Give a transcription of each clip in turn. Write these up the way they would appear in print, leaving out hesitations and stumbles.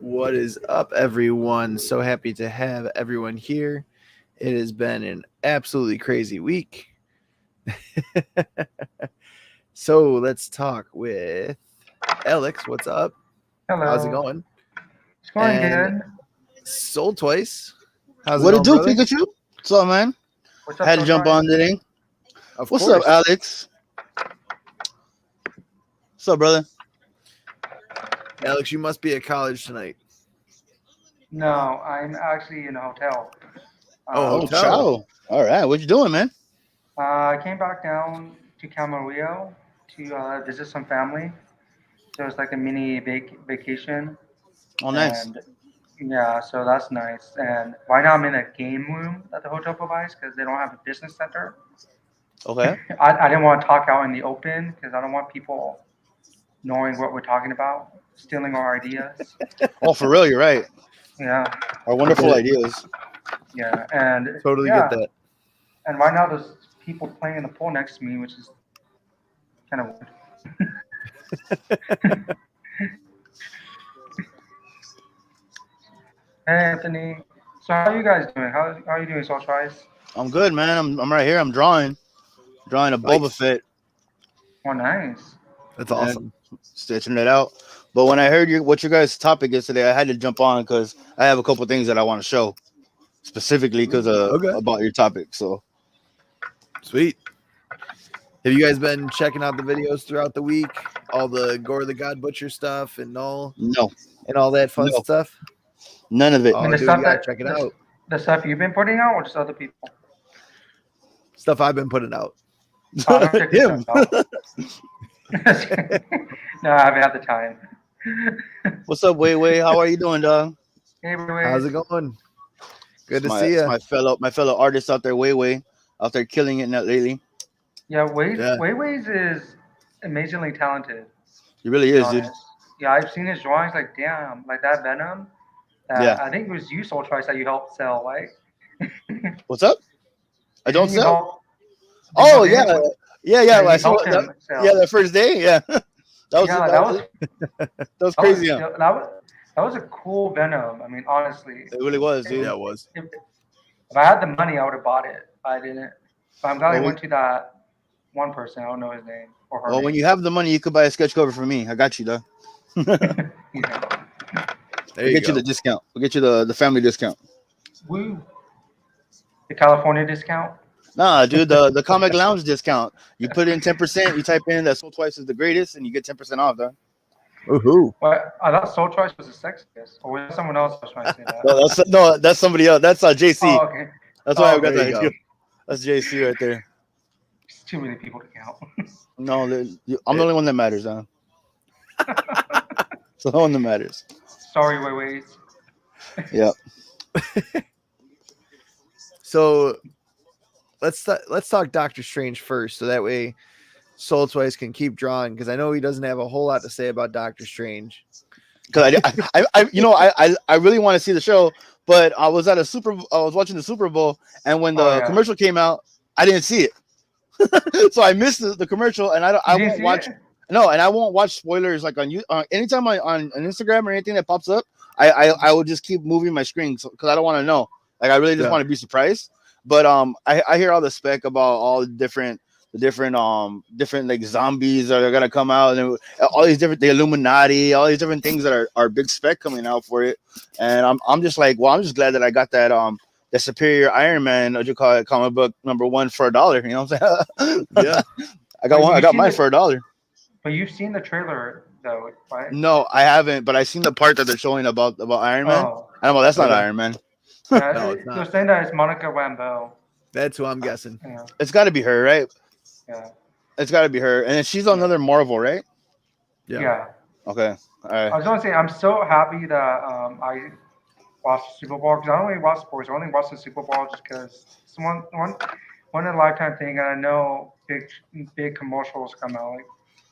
What is up, everyone? So happy to have everyone here. It has been an absolutely crazy week. So let's talk with Alex. What's up? How's it Hello. going? It's going And good. Soul Twice. How's it What it going, do, brother? Pikachu? What's up, man? What's up, Had to jump Soulchild? on today. Of What's up, course. Alex? What's up, brother? Alex, you must be at college tonight. No, I'm actually in a hotel. Oh, Oh, Um, hotel. ciao. All right, what you doing, man? I came back down to Camarillo to visit some family. So it's like a mini vacation, Oh, nice. and yeah, so that's nice. And right now I'm in a game room that the hotel provides because they don't have a business center. Okay. I didn't want to talk out in the open because I don't want people knowing what we're talking about, stealing our ideas. Oh, for real, you're right. Yeah, Our I get wonderful it. ideas. yeah, and Totally get yeah. that. And right now, there's people playing in the pool next to me, which is kind of weird. Hey, Anthony. So, how are you guys doing? How are you doing, Soul Tries? I'm good, man. I'm right here. I'm drawing a Boba Nice. Fett Oh, nice. That's and awesome. stitching it out. But when I heard what your guys' topic is today, I had to jump on because I have a couple things that I want to show specifically because Okay. about your topic. So Sweet. Have you guys been checking out the videos throughout the week? All the Gore the God Butcher stuff and all no, that fun no, stuff? none of it. I mean, Oh, dude, you gotta check it out. the stuff you've been putting out, or just other people? Stuff I've been putting out. Oh, don't check your Him. stuff out. No, I haven't had the time. What's up, Way? How are you doing, dog? Hey, How's Ruiz. it going? Good to It's see you. my fellow artists out there, Way, out there killing it lately. Yeah, Yeah. Weiwei's is amazingly talented, He really to be is, dude. honest. Yeah, I've seen his drawings. Like, damn, like that Venom. Yeah. I think it was you, Soul Twice, that you helped sell, right? What's up? I don't Didn't you sell. help? Did Oh you yeah, didn't with, yeah. you I saw helped that. him Yeah, sell? that first day. Yeah, that was Yeah, that that was was that was crazy. Huh? that was a cool Venom. I mean, honestly, It really was, if, dude. Yeah, it was. if I had the money, I would have bought it. But I didn't. But I'm glad I Well, went to that one person. I don't know his name or her when name. you have the money, you could buy a sketch cover for me. I got you, though. We'll Yeah. There you get you go. the discount. We'll get you the family discount. Woo. The California discount. Nah, dude, the comic lounge discount. You put in 10%. You type in that Soul Twice is the greatest, and you get 10% off, though. Woohoo. What? I thought Soul Choice was a sexiest, or was that someone else that was trying to say that? No, that's somebody else. That's JC. Oh, okay. That's why Oh, I got There okay. you that go. idea. That's JC right there. It's too many people to count. No, I'm the only one that matters, huh? It's the only one that matters. Sorry, wait. Yeah. So let's talk Doctor Strange first, so that way Soul Twice can keep drawing, because I know he doesn't have a whole lot to say about Doctor Strange. Because I really want to see the show, but I was watching the Super Bowl, and when Oh the yeah. commercial came out, I didn't see it, so I missed the commercial, and You I didn't won't see watch. it? No, and I won't watch spoilers like on you. Anytime on Instagram or anything that pops up, I will just keep moving my screen because I don't want to know. Like I really just Yeah. want to be surprised. But I hear all the spec about all the different like zombies that are gonna come out, and all these different the Illuminati, all these different things that are big spec coming out for it. And I'm just like, well, I'm just glad that I got that superior Iron Man, what you call it, comic book #1 for $1. You know what I'm saying? Yeah. I got But one. I you've got seen mine the for $1. but you've seen the trailer though, right? No, I haven't, but I seen the part that they're showing about Iron Man. Oh. And I'm like, that's not Okay. Iron Man. Yeah, No, it's they're not. saying that it's Monica Rambeau. That's who I'm guessing. Yeah, It's got to be her, right? yeah, It's got to be her, and then she's on yeah, another Marvel, right? Yeah. yeah. Okay, all I right. was gonna say I'm so happy that I watched the Super Bowl because I don't really watch sports. I only watch the Super Bowl just because it's one in a lifetime thing, and I know big commercials come out like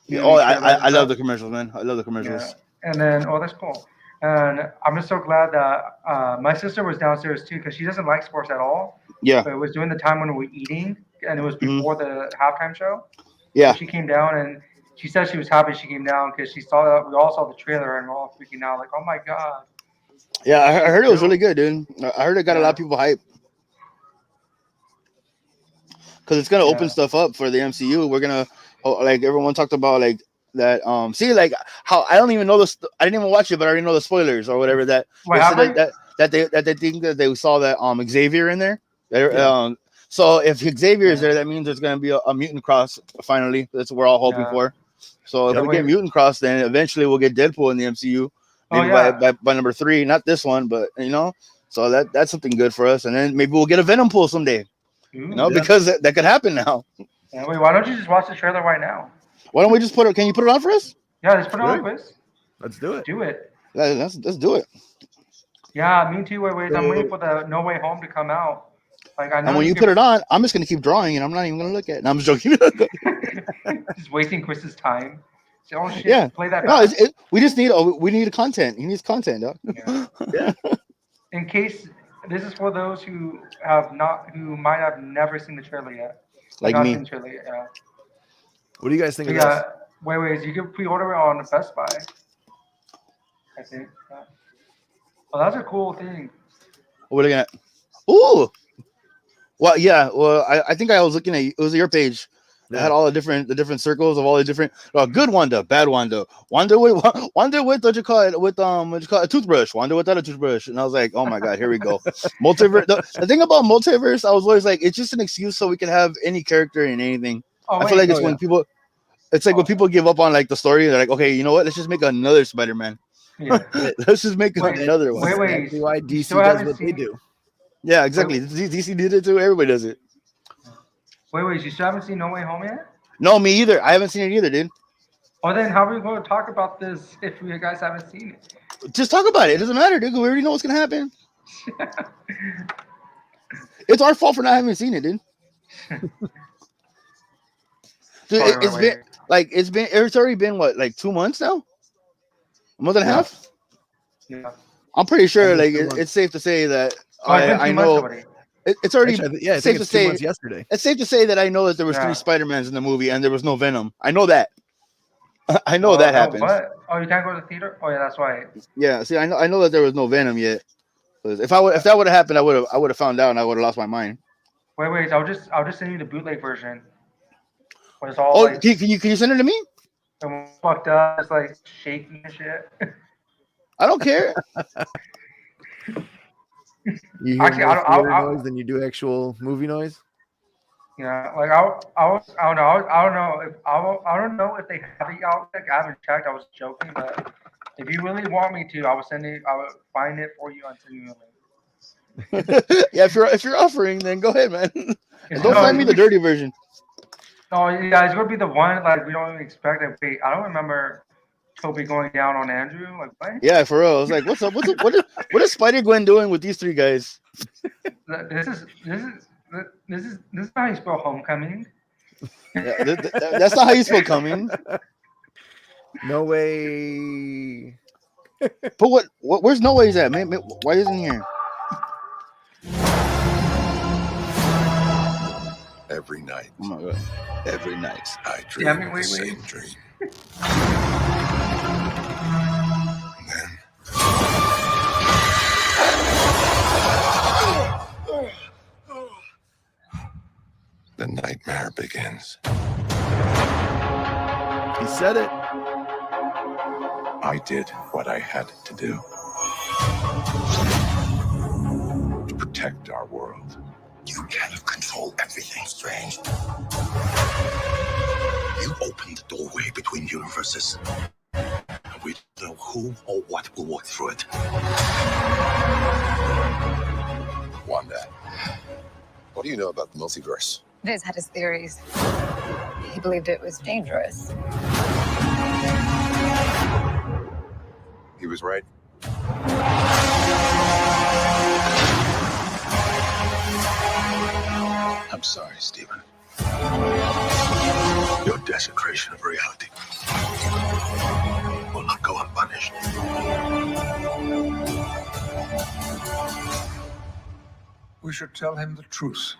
Yeah, oh, trailers and I love stuff. the commercials, man. I love the Yeah, commercials. and then that's cool. And I'm just so glad that my sister was downstairs too because she doesn't like sports at all. Yeah, But it was during the time when we were eating, and it was hmm before the halftime show. So yeah. she came down and she said she was happy she came down because she saw that we all saw the trailer and we're all freaking out like, oh my god. Yeah, I heard it was really good, dude. I heard it got a lot of people hyped because it's gonna open stuff up for the MCU. We're gonna like everyone talked about like that. See, like how I don't even know this. I didn't even watch it, but I already know the spoilers or whatever. That they think that they saw that Xavier in there. So if Xavier is there, that means there's gonna be a mutant cross finally. That's what we're all hoping for. So if we get mutant cross, then eventually we'll get Deadpool in the MCU. Maybe by number 3, not this one, but you know, so that's something good for us. And then maybe we'll get a Venom pool someday. You know, because that could happen now. Yeah, wait, why don't you just watch the trailer right now? Why don't we just put it? Can you put it on for us? Yeah, let's put it on, Chris. Let's do it. Do it. Let's do it. Yeah, me too. Wait. I'm waiting for the No Way Home to come out. Like I know. And when you put it on, I'm just gonna keep drawing, and I'm not even gonna look at it. No, I'm just joking. Just wasting Chris's time. So, oh shit! Yeah. Play that. No, we just need. We need content. He needs content, dog. Yeah. In case this is for those who might have never seen the trailer yet. Like me. Seen the trailer yet, yeah. What do you guys think of this? Wait. You can pre-order it on Best Buy. I think. Yeah. Well, that's a cool thing. What are we looking at? Ooh. Well, yeah. Well, I think I was looking at it was your page. It had all the different circles of all the different good Wanda, bad Wanda, Wanda with what you call it a toothbrush, Wanda without a toothbrush, and I was like, oh my god, here we go. Multiverse. The thing about multiverse, I was always like, it's just an excuse so we can have any character in anything. I feel like it's when people, it's like when people give up on like the story, they're like, okay, you know what? Let's just make another Spider-Man. Yeah. Let's just make another one. Wait. That's why DC does what they do. Yeah, exactly. DC did it too. Everybody does it. Wait, you still haven't seen No Way Home yet? No, me either. I haven't seen it either, dude. Well, then how are we going to talk about this if you guys haven't seen it? Just talk about it. It doesn't matter, dude. We already know what's going to happen. It's our fault for not having seen it, dude. Dude, it's already been what, like 2 months now? A month and a half? Yeah. I'm pretty sure like it's safe to say that I know it's already safe to say yesterday. It's safe to say that I know that there was 3 Spider-Mans in the movie and there was no Venom. I know that. I know that happened. What? Oh, you can't go to the theater? Oh yeah, that's right. Yeah, see, I know that there was no Venom yet. If that would have happened, I would have found out and I would have lost my mind. Wait, I'll just send you the bootleg version. When it's all can you send it to me? And fucked up, it's like shaking and shit. I don't care. You hear more theater noise than you do actual movie noise. Yeah, like I don't know if they have it out. Like I haven't checked. I was joking, but if you really want me to, I would find it for you and send you a link. Yeah, if you're offering, then go ahead, man. Don't find me the dirty version. No, yeah, it's gonna be the one like we don't even expect it. Wait, I don't remember Toby going down on Andrew. Like what? Yeah, for real. I was like, what's up? What is Spider-Gwen doing with these 3 guys? This is not how you spell homecoming. Yeah, that's not how you spell coming. No way. But what? Where's No Way's at? Man, why isn't he here? Every night. Oh my god. Every night. I dream the same dream. And then the nightmare begins. He said it. I did what I had to do to protect our world. You cannot control everything, Strange. You opened the doorway between universes. And we don't know who or what will walk through it. Wanda, what do you know about the multiverse? Viz had his theories. He believed it was dangerous. He was right. I'm sorry, Stephen. Your desecration of reality will not go unpunished. We should tell him the truth.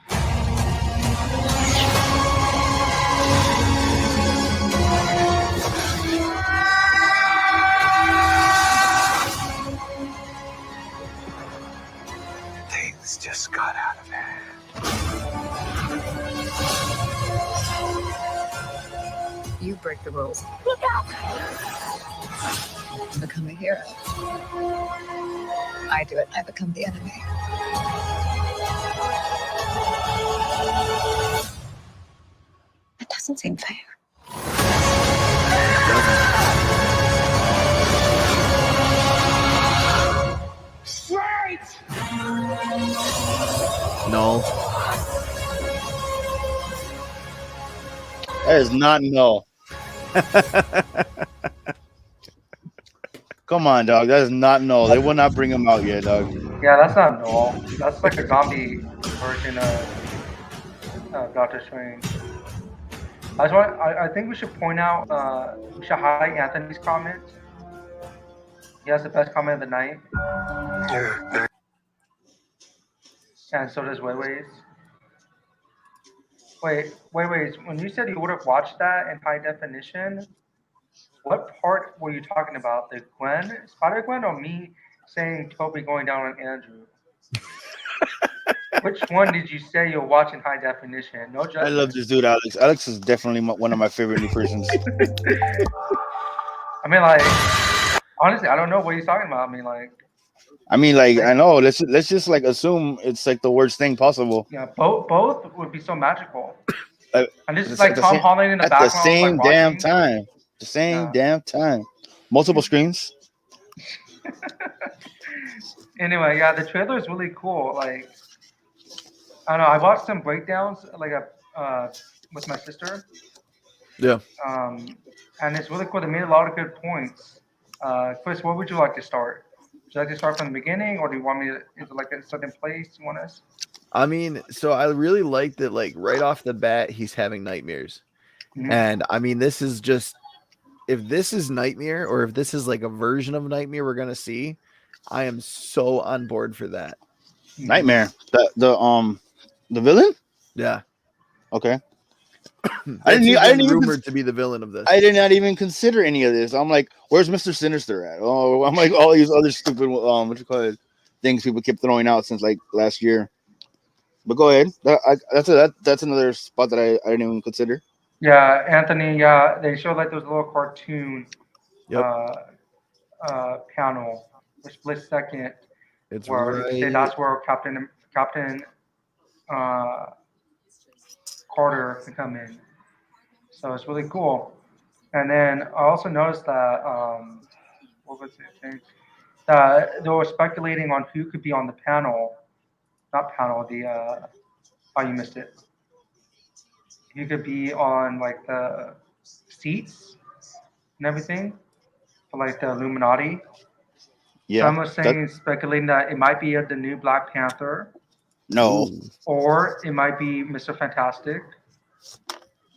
break the rules. Look out! Become a hero. I do it. I become the enemy. That doesn't seem fair. No. That is not no. Come on, dog. That is not no. They will not bring him out yet, dog. Yeah, that's not null. That's like a zombie version of Doctor Strange. I think we should point out, we should highlight Anthony's comment. He has the best comment of the night. And so does Weiwei's. Wait. When you said you would have watched that in high definition, what part were you talking about? The Spider-Gwen, or me saying Toby going down on Andrew? Which one did you say you'll watch in high definition? No judgment. I love this dude, Alex. Alex is definitely one of my favorite new persons. I mean, like, honestly, I don't know what he's talking about. I know. Let's just like assume it's like the worst thing possible. Yeah, both would be so magical. Like, and this is like Tom Holland in the at background, the same like, damn watching. time. The same damn time. Multiple screens. Anyway, yeah, the trailer is really cool. Like, I don't know. I watched some breakdowns, like with my sister. Yeah. And it's really cool. They made a lot of good points. Chris, where would you like to start? Would you like to start from the beginning, or do you want me to? Is it like a certain place you want us? I mean, so I really like that. Like right off the bat, he's having nightmares, and I mean, this is just if this is Nightmare, or if this is like a version of Nightmare we're gonna see, I am so on board for that. Nightmare. The villain? Yeah. Okay. I didn't even rumored to be the villain of this. I did not even consider any of this. I'm like, where's Mr. Sinister at? Oh, I'm like all these other stupid what you call it things people keep throwing out since like last year. But go ahead. That's another spot that I didn't even consider. Yeah, Anthony. Yeah, they showed like those little cartoon panel, the split second. It's where right. That's where Captain Carter can come in. So it's really cool. And then I also noticed that what was it? That they were speculating on who could be on the panel. Not panel. You missed it. You could be on like the seats and everything for like the Illuminati. Yeah. Some are saying, speculating that it might be the new Black Panther. No. Or it might be Mr. Fantastic.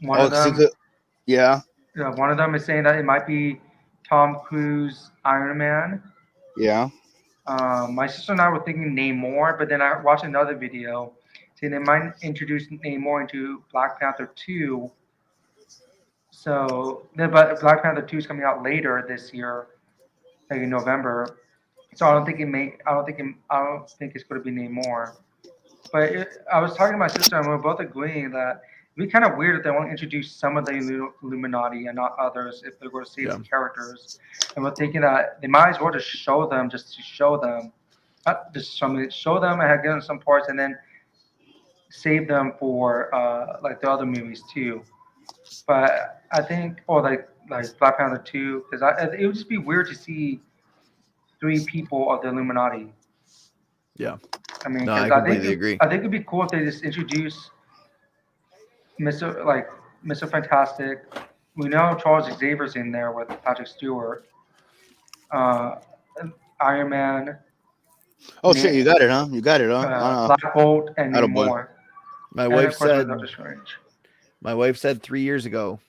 One of them is saying that it might be Tom Cruise Iron Man. Yeah. My sister and I were thinking Namor, but then I watched another video saying they might introduce Namor into Black Panther 2. So, but Black Panther 2 is coming out later this year, like in November. So I don't think it's going to be Namor. But I was talking to my sister, and we were both agreeing that it'd be kind of weird if they want to introduce some of the Illuminati and not others if they're going to save the characters. And we're thinking that they might as well just show them, not just show them and give them some parts, and then save them for like the other movies too. But I think, or like Black Panther 2, because it would just be weird to see 3 people of the Illuminati. Yeah. I mean, I completely agree. I think it'd be cool if they just introduce Mr. Fantastic. We know Charles Xavier's in there with Patrick Stewart. Iron Man. Oh shit! You got it, huh? You got it, huh? Black Bolt and more. My wife said 3 years ago,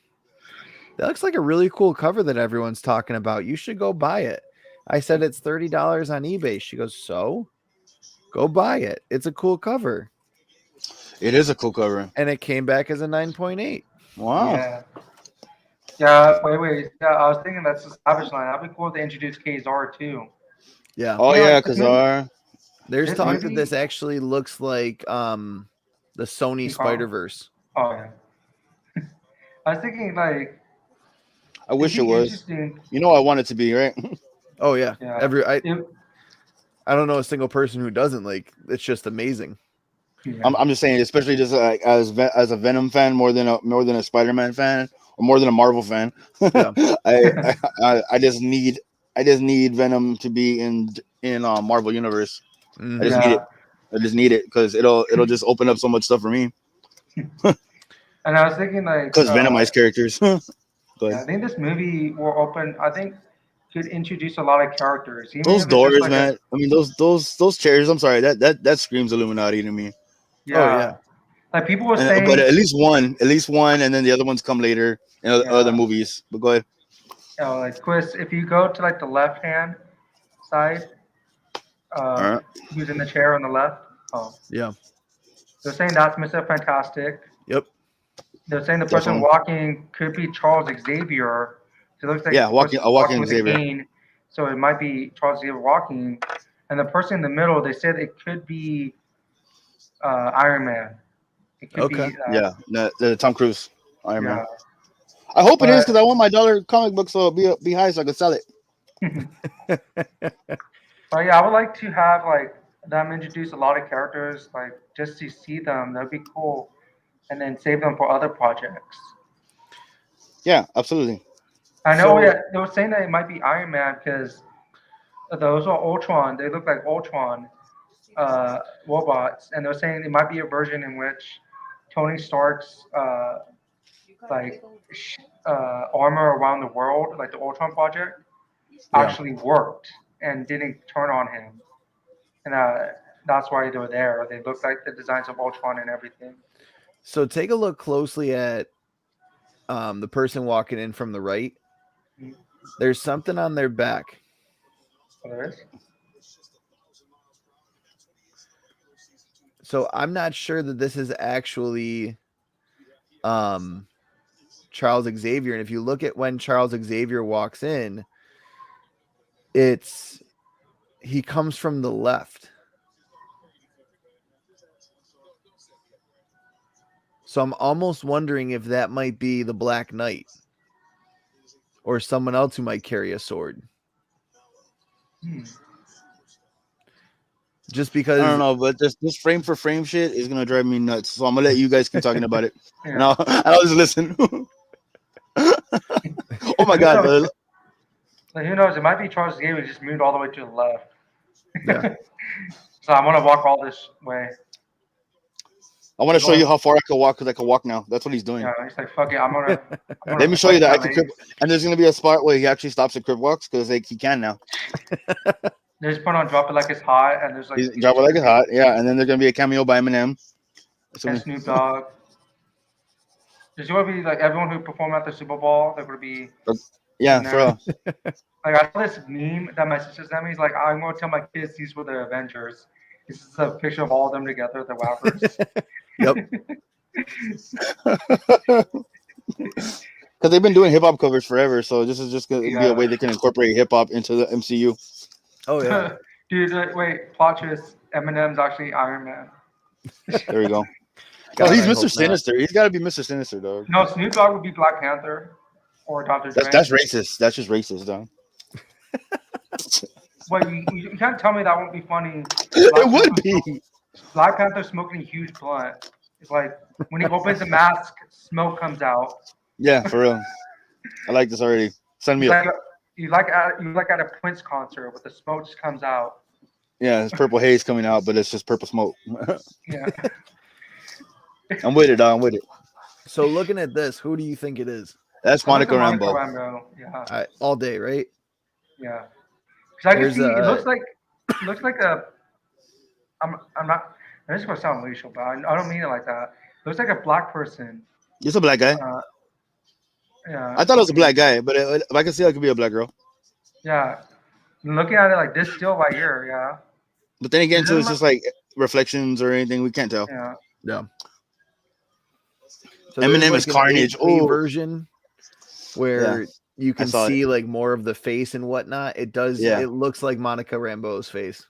that looks like a really cool cover that everyone's talking about. You should go buy it. I said it's $30 on eBay. She goes, so go buy it. It's a cool cover. It is a cool cover. And it came back as a 9.8. Wow. Yeah, wait. Yeah, I was thinking that's the Savage line. That'd be cool to introduce Kazar too. Yeah. Oh yeah, Kazar. There's talk that this actually looks like the Sony Spider-Verse. Oh yeah. I was thinking like I wish it It'd be was. interesting. You know, I want it to be right. Oh yeah. Yeah. I don't know a single person who doesn't like. It's just amazing. Yeah. I'm just saying, especially just like as a Venom fan more than a Spider-Man fan or more than a Marvel fan. Yeah. I just need Venom to be in Marvel Universe. Mhm. I just need it. I just need it because it'll just open up so much stuff for me. And I was thinking like, Because Venomized characters. Go yeah, I ahead. think this movie will open. I think could introduce a lot of characters. Even Those if it's just doors, like man. I mean, those chairs. I'm sorry, that screams Illuminati to me. Oh, yeah. Like people were But saying, at least one, and then the other ones come later in other movies. But go ahead. like Chris, if you go to like the left hand side, All right. who's in the chair on the left? Oh, Yeah. they're saying that's Mr. Fantastic. Yep. They're saying the person Definitely. walking could be Charles Xavier. So it looks like Yeah, the walking person with Xavier. a cane. So it might be Charles Xavier walking. And the person in the middle, they said it could be Iron Man. It could Okay. be Yeah, the Tom Cruise Iron Man. yeah. I hope it is But- because I want my dollar comic book so it'll be high so I can sell it. But yeah, I would like to have like them introduce a lot of characters, like just to see them. That'd be cool, and then save them for other projects. Yeah, absolutely. I know. So- Yeah, they were saying that it might be Iron Man because those are Ultron. They look like Ultron robots, and they're saying it might be a version in which Tony Stark's like armor around the world, like the Ultron project, Yeah. actually worked and didn't turn on him, and that's why they were there. They looked like the designs of Ultron and everything. So take a look closely at the person walking in from the right. There's something on their back. So there is. So I'm not sure that this is actually Charles Xavier. And if you look at when Charles Xavier walks in, he comes from the left. So I'm almost wondering if that might be the Black Knight or someone else who might carry a sword. Just because I don't know, but this frame for frame shit is gonna drive me nuts. So I'm gonna let you guys keep talking about it, and I'll just listen. Oh my god! Who knows? It might be Charles Xavier just moved all the way to the left. Yeah. So I'm gonna walk all this way. I want to show you how far I can walk because I can walk now. That's what he's doing. Yeah, he's like, fuck it, I'm gonna Let me show you that I can legs. crip. And there's gonna be a spot where he actually stops and crip walks because like he can now. They just put on Drop It Like It's Hot, and there's like He's drop it like it's hot. Yeah, and then there's gonna be a cameo by Eminem. and Snoop Dogg. There's gonna be like everyone who performed at the Super Bowl. They're gonna be Yeah, in for there. real. Like I saw this meme that my sister sent me. He's like, I'm gonna tell my kids these were the Avengers. This is a picture of all of them together, the rappers. Yep. Because they've been doing hip hop covers forever, so this is just gonna be a way they can incorporate hip hop into the MCU. Oh yeah. Dude, wait, plot twist. Eminem's actually Iron Man. There we go. God, Oh, he's I hope Mr. not. Sinister. He's got to be Mr. Sinister, dog. No, Snoop Dogg would be Black Panther or Dr. Dre. That's racist. That's just racist, dog. But you can't tell me that won't be funny. It would be. Black Panther smoking a huge blunt. It's like when he opens the mask, smoke comes out. Yeah, for real. I like this already. Send me It's up. like you like at a Prince concert, but the smoke just comes out. Yeah, it's purple haze coming out, but it's just purple smoke. Yeah. I'm with it, dog. I'm with it. So looking at this, who do you think it is? That's Monica Rambeau. Yeah. All day, right? Yeah. Because I can There's see it looks like a. I'm not. This is gonna sound racial, but I don't mean it like that. It looks like a black person. It's a black guy. Yeah. I thought it was a black guy, but if I can see it could be a black girl. Yeah. Looking at it like this still right here, yeah. But then again, too, it's Isn't just like reflections or anything. We can't tell. Yeah. Yeah. So Eminem there's, is an Carnage. HD Oh. version where you can saw see like more of the face and whatnot. It does. Yeah. It looks like Monica Rambeau's face.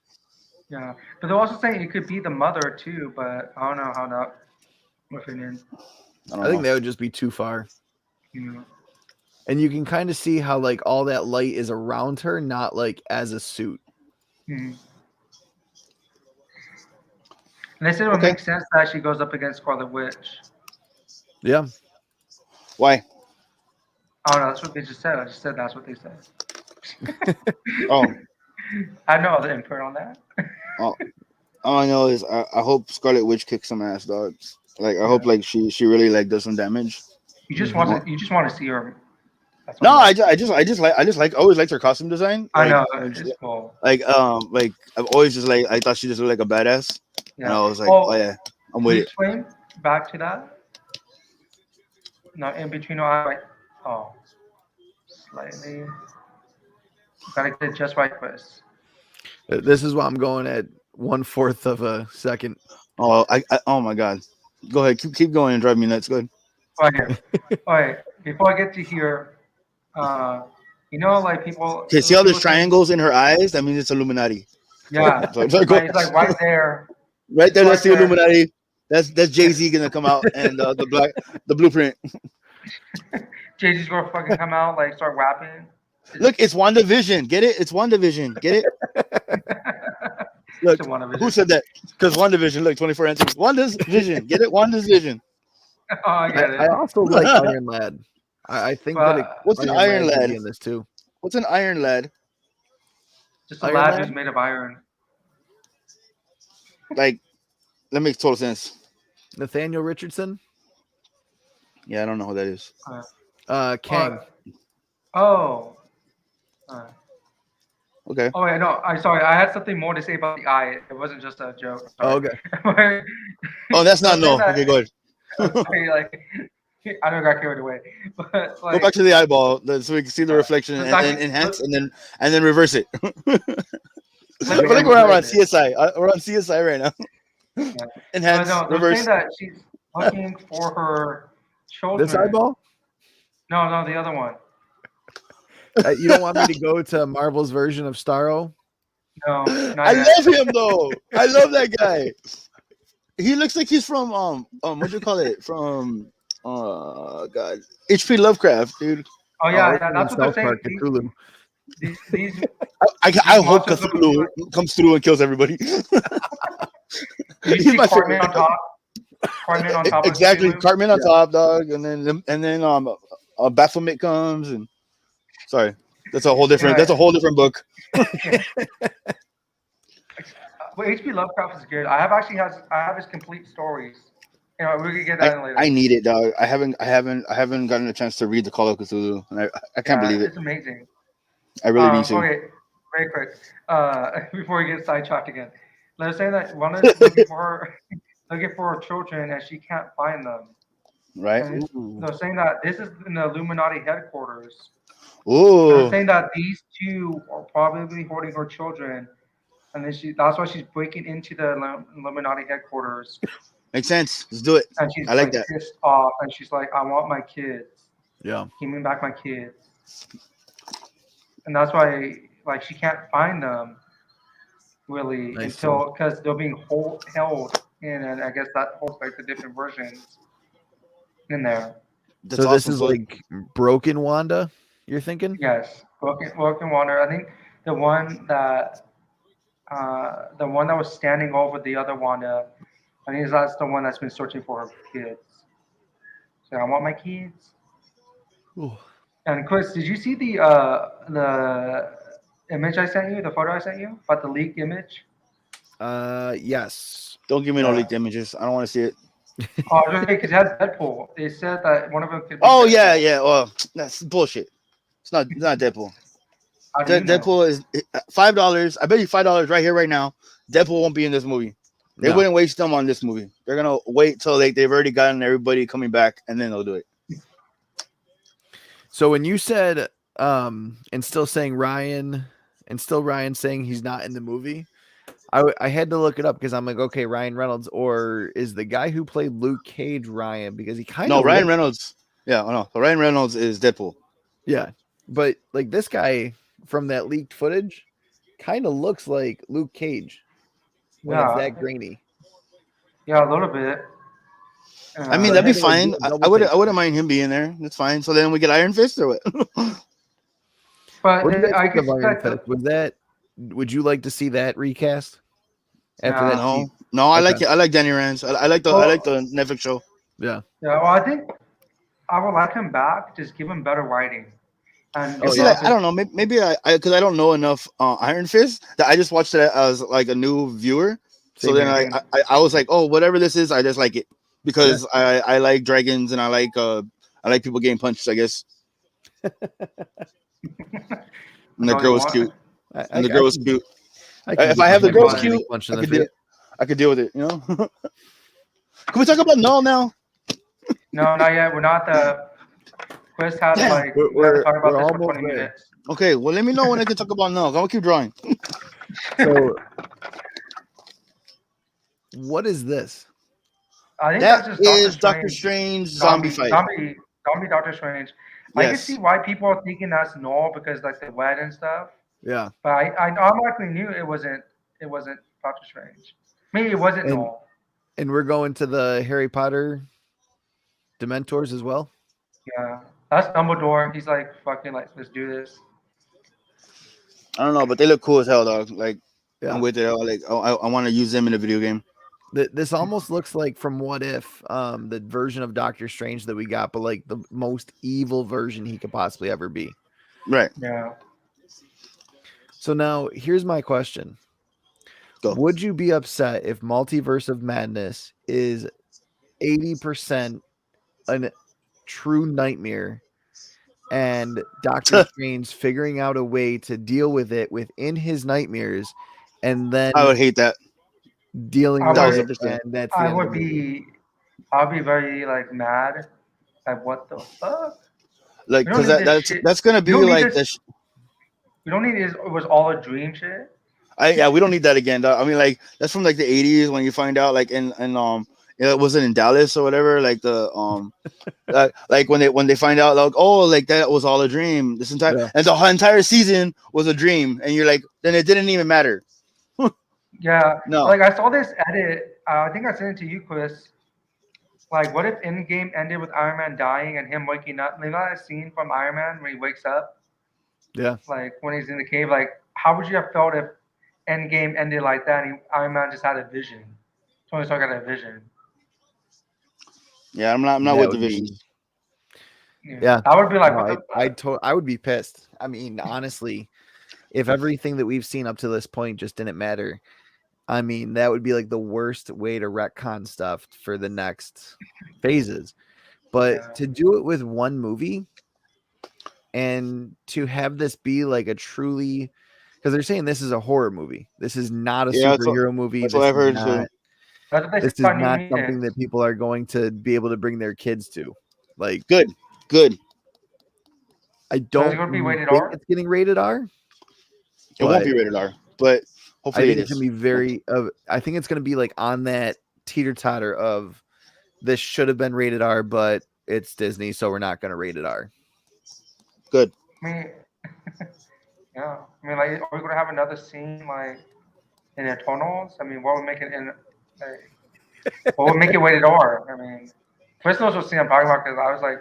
Yeah. But they're also saying it could be the mother too, but I don't know how that. My opinion. I think that would just be too far. You know. And you can kind of see how like all that light is around her, not like as a suit. Hmm. And they said it would Okay. make sense that she goes up against Scarlet Witch. Yeah. Why? Oh no, that's what they just said. I just said that's what they said. Oh, I have no other input on that. all I know is I hope Scarlet Witch kicks some ass, dog. Like I hope like she really like does some damage. You just Mhm. want to see her. That's No, what I always liked her costume design. I know Like, it's cool. like I've always just like I thought she just looked like a badass, and I Yeah. was like, oh yeah, I'm with Can you it. explain back to that? No, in between. Right. Oh, slightly. Gotta get it just right, Chris. This is why I'm going at 1/4 of a second. Oh, oh my god, go ahead, keep going and drive me nuts. Go ahead. Right here. All right. Before I get to here, you know, like people. Okay, see all those people say- triangles in her eyes? That means it's Illuminati. Yeah. So, Like, it's like right there. right there, that's the Right there. Illuminati. That's Jay-Z gonna come out and the blueprint. Jay-Z's gonna fucking come out, like start rapping. Look, it's WandaVision. Get it? It's WandaVision. Get it? Look, It's a WandaVision. who said that? Because WandaVision. Look, 24 answers. Wanda's vision. Get it? Wanda's vision. Oh, I get it. I also like Iron Lad. I think that it, What's an Iron could Lad? be in this too. What's an Iron Lad? Just a Iron lad Lad? who's made of iron. Like, that makes total sense. Nathaniel Richardson, Yeah, I don't know who that is. Kang. Oh. Okay. Oh wait, no. Sorry. I had something more to say about the eye. It wasn't just a joke. Oh, Sorry. okay. Oh, that's not no. That- Okay, go ahead. Sorry, like, I don't got carried away. But Go like, back to the eyeball so we can see the reflection It's and actually- enhance and then reverse it. I Let feel me like we're on reverse it. CSI. We're on CSI right now. Yeah. Enhance, no, they're reverse. saying that she's looking for her children. This eyeball? No, the other one. You don't want me to go to Marvel's version of Starro? No, not I yet. love him though. I love that guy. He looks like he's from what do you call it? From God, H.P. Lovecraft, dude. Oh yeah, it's yeah, in that's what they're South saying. Park, Cthulhu. These I hope monsters look Cthulhu comes through and kills everybody. you He's see my Cartman favorite. on top. Cartman on top. Exactly, Of Cthulhu. Cartman on top, dog, and then Baphomet comes and sorry, that's a whole different book. Well, H.P. Lovecraft is good. I have his complete stories. You know, we could get that in later. I need it, dog. I haven't gotten a chance to read the Call of Cthulhu, and I can't believe it. It's amazing. I really need to. Okay, very quick. Before we get sidetracked again, they're saying that one is looking for her children and she can't find them. Right? And they're saying that this is in the Illuminati headquarters. Ooh. They're saying that these two are probably holding her children, and then that's why she's breaking into the Illuminati headquarters. Makes sense. Let's do it. And she's I like that. pissed off, and she's like, "I want my kids. Yeah. Give me back my kids." And that's why, like, she can't find them really until because they're being held in, and I guess that holds like the different versions in there. That's so this awesome. is like Broken Wanda, you're thinking? Yes, Broken Wanda. I think the one that was standing over the other Wanda. I think that's the one that's been searching for her kids. So I want my kids. Ooh. And Chris, did you see the image I sent you, the photo I sent you about the leaked image? Yes. Don't give me no leaked images. I don't want to see it. Oh, because it has Deadpool. They said that one of them could be Oh Deadpool. yeah. Well, that's bullshit. It's not Deadpool. How do you know? Deadpool is $5. I bet you $5 right here, right now. Deadpool won't be in this movie. They wouldn't waste them on this movie. They're gonna wait till they've already gotten everybody coming back, and then they'll do it. So when you said and still Ryan saying he's not in the movie, I had to look it up because I'm like, okay, Ryan Reynolds, or is the guy who played Luke Cage Ryan? Because he kind of Ryan Reynolds. Yeah, no, Ryan Reynolds is Deadpool. Yeah, but like this guy from that leaked footage kind of looks like Luke Cage when it's that grainy. Yeah, a little bit. I mean, Uh, that'd be had to, like, fine. do a I double wouldn't. take. I wouldn't mind him being there. That's fine. So then we get Iron Fist or what? but What do you guys I think could of see Iron like Fist? the Was that? Would you like to see that recast after No. that? No, no. I like Okay. it. I like Danny Rand. I like the. I like the Netflix show. Yeah. yeah. Well, I think I would like him back. Just give him better writing. And And Oh see, yeah. like, I don't know. Maybe because I don't know enough Iron Fist that I just watched it as like a new viewer. So Same then here. I was like, oh, whatever this is, I just like it because I like dragons and I like people getting punched. I guess. And the That's all girl you was want? cute. I And the girl was can- cute. I can If get I have the behind girl's getting cute, punched I in the could deal. face. I could deal with it. You know. Can we talk about Null now? No, not yet. We're not the quiz has Damn. like We're- we have to talk we're about this for almost 20 there. minutes. Okay, well, let me know when I can talk about Null. I'm gonna keep drawing. So, what is this? I think That that's just is Doctor Strange zombie fight. Zombie Doctor Strange. I can Yes. see why people are thinking that's null because like the wet and stuff. Yeah. But I automatically knew it wasn't Doctor Strange. Maybe it wasn't And- null. And we're going to the Harry Potter Dementors as well. Yeah. That's Dumbledore. He's like fucking like let's do this. I don't know, but they look cool as hell, dog. Like Yeah. I'm with it. Like I want to use them in a video game. This almost looks like from What If, the version of Doctor Strange that we got, but like the most evil version he could possibly ever be. Right. Yeah. So now here's my question. Go. Would you be upset if Multiverse of Madness is 80% a true nightmare and Doctor Strange figuring out a way to deal with it within his nightmares and then I would hate that. dealing I with would- it 1000%. and that's the I end would of the movie? I'll be very like mad. Like what the fuck? Like We don't because need this shit. that's gonna be We don't need like this- this. We don't need it was all a dream shit. Yeah, we don't need that again, dog. I mean, like that's from like the '80s when you find out like in it wasn't in Dallas or whatever. Like the like when they find out like oh like that was all a dream. This entire Yeah. and the entire season was a dream, and you're like then it didn't even matter. Yeah. No. Like I saw this edit. I think I sent it to you, Chris. Like, what if Endgame ended with Iron Man dying and him waking up? You know that scene from Iron Man when he wakes up, Yeah. like when he's in the cave. Like, how would you have felt if Endgame ended like that and Iron Man just had a vision? Tony Stark had a vision. Yeah, I'm not That with the would be- visions. Yeah. I would be like, No, what the I would be pissed. I mean, honestly, if everything that we've seen up to this point just didn't matter, I mean, that would be like the worst way to retcon stuff for the next phases. But Yeah. to do it with one movie and to have this be like a truly, because they're saying this is a horror movie. This is not a Yeah, that's superhero movie. that's This what I've is heard too. not- That's what they This said is about New not Mutants. something that people are going to be able to bring their kids to. Like, Good. I don't gonna be think rated R? it's getting rated R. It won't But be rated R, but I hopefully think it it's is. gonna be very. I think it's gonna be like on that teeter totter of this should have been rated R, but it's Disney, so we're not gonna rate it R. Good. I mean, yeah. I mean, like, are we gonna have another scene like in Eternals? I mean, what would make it in? Like, what would make it rated R? I mean, Chris knows what scene I'm talking about because I was like,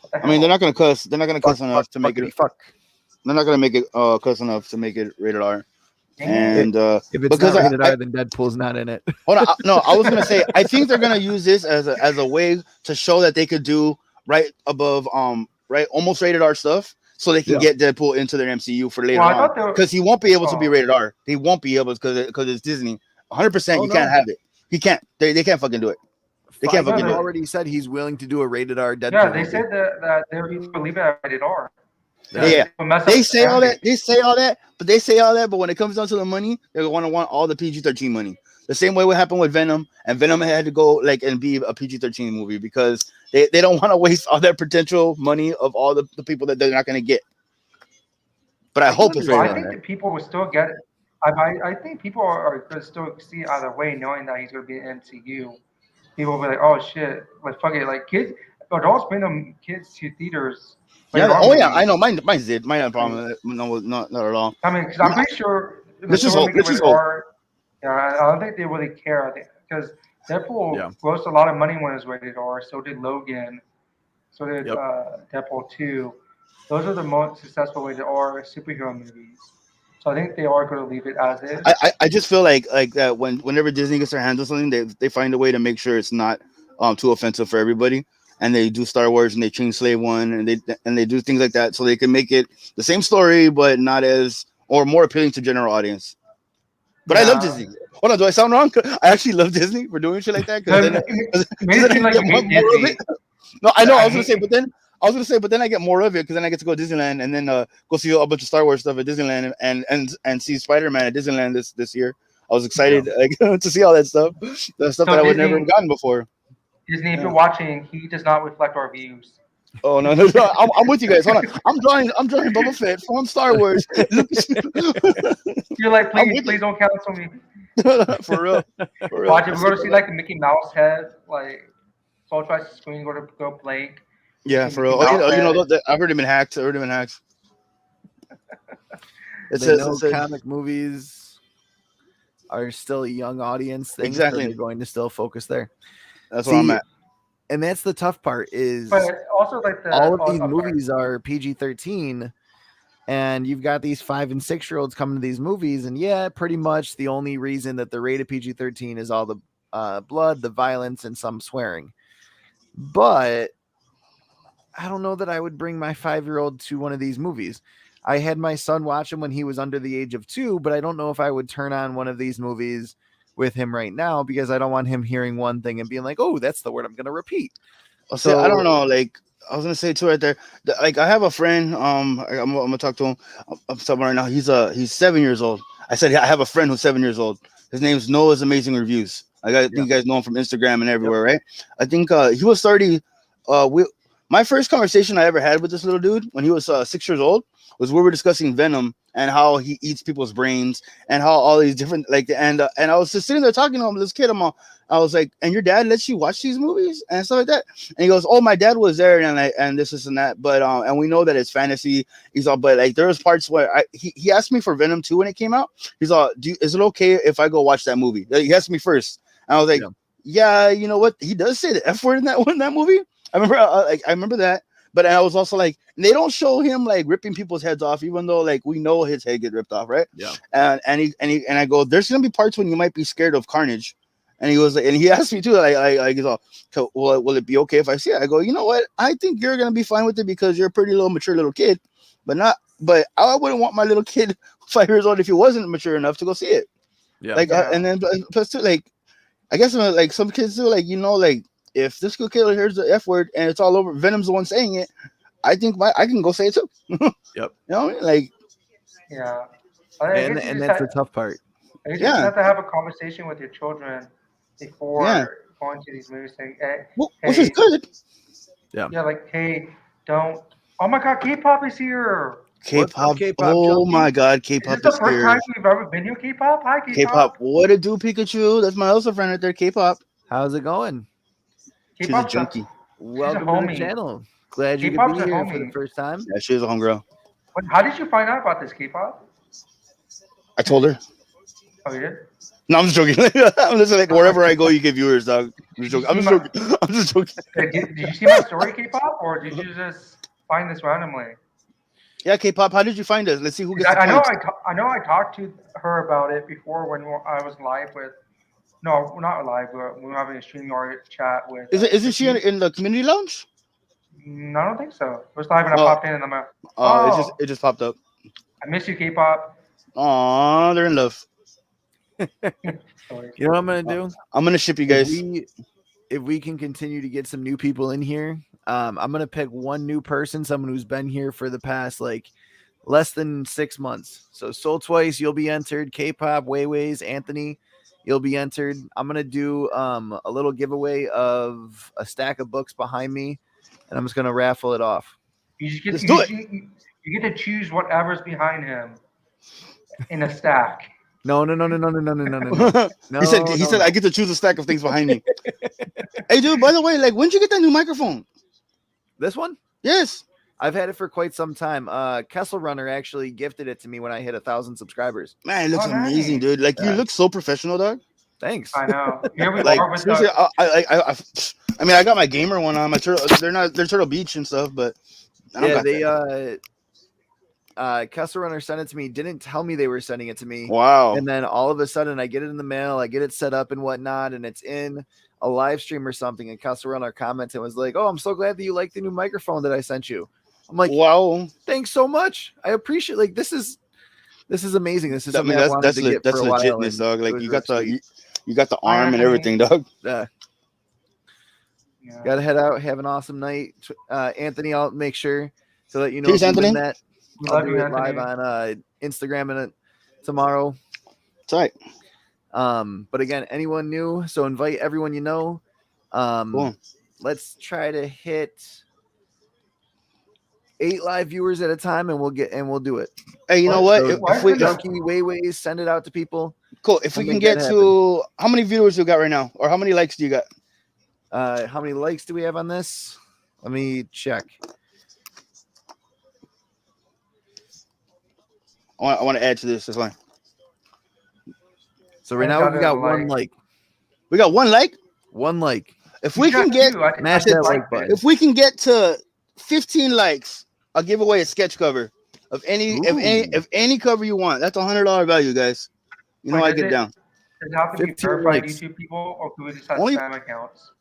what the I mean, hell? they're not gonna cuss. They're not gonna cuss enough to make Fuckity it. fuck. They're not gonna make it cuss enough to make it rated R. Dang. And If it's because not rated I- R, then Deadpool's not in it. hold on, no, I was gonna say I think they're gonna use this as a way to show that they could do right above right almost rated R stuff, so they can Yeah. get Deadpool into their MCU for later Well, I on. thought they were- Because he won't be able to be Oh. rated R. He won't be able because it's Disney. 100%. Oh, You no. can't have it. He can't. They can't fucking do it. They can't Feige fucking do it. already said he's willing to do a rated R Deadpool. Yeah, they movie. said that they were going to leave it at rated R. Yeah. It'll mess up They the say all fan that. They say all that. But when it comes down to the money, they're gonna want all the PG-13 money. The same way what happened with Venom, and Venom had to go like and be a PG-13 movie because they don't want to waste all that potential money of all the people that they're not gonna get. But I hope it's So I rated think R. that people will still get it. I think people are going to still see it either way, knowing that he's going to be in MCU. People will be like, oh shit, like fuck it, like kids, adults bring them kids to theaters. Yeah. Like, Oh yeah, movies. I know. Mine did. Mine had a problem. No, not at all. I mean, because I'm pretty sure This is they'll hope. make it This is rated hope. R. Yeah, I don't think they really care. I think because Deadpool Yeah. grossed a lot of money when it was rated R. So did Logan. So did Yep. Deadpool 2. Those are the most successful rated R superhero movies. So I think they are going to leave it as is. I just feel like that whenever Disney gets their hands on something, they find a way to make sure it's not too offensive for everybody. And they do Star Wars and they change Slave One and they do things like that so they can make it the same story but not as or more appealing to general audience. But I love Disney. Hold on, do I sound wrong? I actually love Disney for doing shit like that because then I get more of it. No, I know. I was gonna say, but then I get more of it because then I get to go to Disneyland and then go see a bunch of Star Wars stuff at Disneyland and see Spider-Man at Disneyland this year. I was excited to see all that stuff, the stuff that I would never have gotten before. Disney, if you're watching, he does not reflect our views. Oh no, I'm with you guys. Hold on, I'm drawing Boba Fett from Star Wars. You're like, please don't cancel me. For real. Watch it. We're going to see like the Mickey Mouse head, like Soul tries to screen go blank. Yeah, for real. I've already been hacked. It says comic movies are still a young audience thing. Exactly. So they're going to still focus there. That's where I'm at. And that's the tough part is but also like all of these movies are PG-13 and you've got these 5 and 6 year olds coming to these movies. And yeah, pretty much the only reason that they're rated PG-13 is all the blood, the violence, and some swearing. But I don't know that I would bring my 5-year-old to one of these movies. I had my son watch them when he was under the age of 2, but I don't know if I would turn on one of these movies with him right now because I don't want him hearing one thing and being like, oh, that's the word I'm going to repeat. So I don't know. Like I was going to say too right there. Like I have a friend. I'm going to talk to him. I'm talking right now. He's 7 years old. I said I have a friend who's 7 years old. His name's Noah's Amazing Reviews. I think you guys know him from Instagram and everywhere, right? I think he was 30. My first conversation I ever had with this little dude when he was 6 years old was we were discussing Venom and how he eats people's brains and how all these different and I was just sitting there talking to him, this kid. I was like, and your dad lets you watch these movies and stuff like that? And he goes, oh, my dad was there and this and that, but and we know that it's fantasy. He's all, but like there was parts where he asked me for Venom 2 when it came out. He's all, is it okay if I go watch that movie? He asked me first, and I was like, yeah, you know what? He does say the F word in that movie. I remember that. But I was also like, they don't show him like ripping people's heads off, even though like we know his head get ripped off, right? Yeah. And I go, there's gonna be parts when you might be scared of carnage. And he was like, and he asked me too, like he's all, will it be okay if I see it? I go, you know what? I think you're gonna be fine with it because you're a pretty little mature little kid, but I wouldn't want my little kid 5 years old if he wasn't mature enough to go see it. Yeah. And then plus too, like I guess like some kids do, like like. If this little kid hears the F word and it's all over, Venom's the one saying it, I think I can go say it too. Yep. You know what I mean? Like, yeah. And that's the tough part. You just have to have a conversation with your children before going to these movies saying, hey, which is good. Yeah. Yeah, like, hey, don't. Oh my God, K-pop is here. K-pop. Oh my God, K-pop is this the first time you've ever been to K-pop? Hi, K-pop. K-pop. What it do, Pikachu? That's my other friend right there, K-pop. How's it going? She's a junkie. Welcome to the channel. Glad you could be here for the first time. Yeah, she's a homegirl. How did you find out about this K-pop? I told her. Oh, you did? No, I'm just joking. I'm just like wherever I go, you get viewers, dog. I'm just joking. Did you see my story, K-pop, or did you just find this randomly? Yeah, K-pop. How did you find us? Let's see who gets. I know I talked to her about it before when I was live with. No, we're not live. We're having a stream or chat with. Isn't she in the community lounge? No, I don't think so. It was live and I popped in and I'm like, it just popped up. I miss you, K-pop. Aw, they're in love. You know what I'm gonna do? I'm gonna ship you guys. If we can continue to get some new people in here, I'm gonna pick one new person, someone who's been here for the past like less than 6 months. So Soul Twice, you'll be entered. K-pop, Wayways, Anthony, you'll be entered. I'm gonna do a little giveaway of a stack of books behind me, and I'm just gonna raffle it off. You get to choose whatever's behind him in a stack. No. He said I get to choose a stack of things behind me. Hey, dude, by the way, like, when'd you get that new microphone? This one? Yes. I've had it for quite some time. Kessel Runner actually gifted it to me when I hit 1,000 subscribers. Man, it looks amazing, dude. Like, you look so professional, dog. Thanks. I know. Here we Like are with seriously, the. I mean, I got my gamer one on. My turtle, they're Turtle Beach and stuff, but I don't Yeah, got they that. Kessel Runner sent it to me, didn't tell me they were sending it to me. Wow. And then all of a sudden I get it in the mail, I get it set up and whatnot, and it's in a live stream or something. And Kessel Runner commented and was like, "Oh, I'm so glad that you like the new microphone that I sent you." I'm like, Wow. thanks so much. I appreciate like this is amazing. This is I something mean, I wanted to get that's for a while. legitness, And dog. it Like was you really got the sweet. you got the Hi, arm and Anthony. everything, dog. Yeah. Yeah. Gotta head out, have an awesome night. Anthony, I'll make sure to let you know Peace, if you win Anthony. that. We I'll love do you, it live Anthony. on Instagram and tomorrow. It's all right. But again, anyone new, so invite everyone you know. Cool. Let's try to hit 8 live viewers at a time, and we'll do it. Hey, you know What? what? So Why If we is it Junkie Wayways, send it out to people. cool, if we We'll can make get that to how many viewers you got right now, or how many likes do you got? How many likes do we have on this? Let me check. I want to add to this. That's fine. So right I now got we it got like- one like. We got one like. One like. If we can get Smash that like button. if we can get to 15 likes, I'll give away a sketch cover of any Ooh. any cover you want. That's $100 value, guys. You know Wait, I does get it- down. Does it have to be 15 verified likes. YouTube people, or can we just have Only- spam accounts?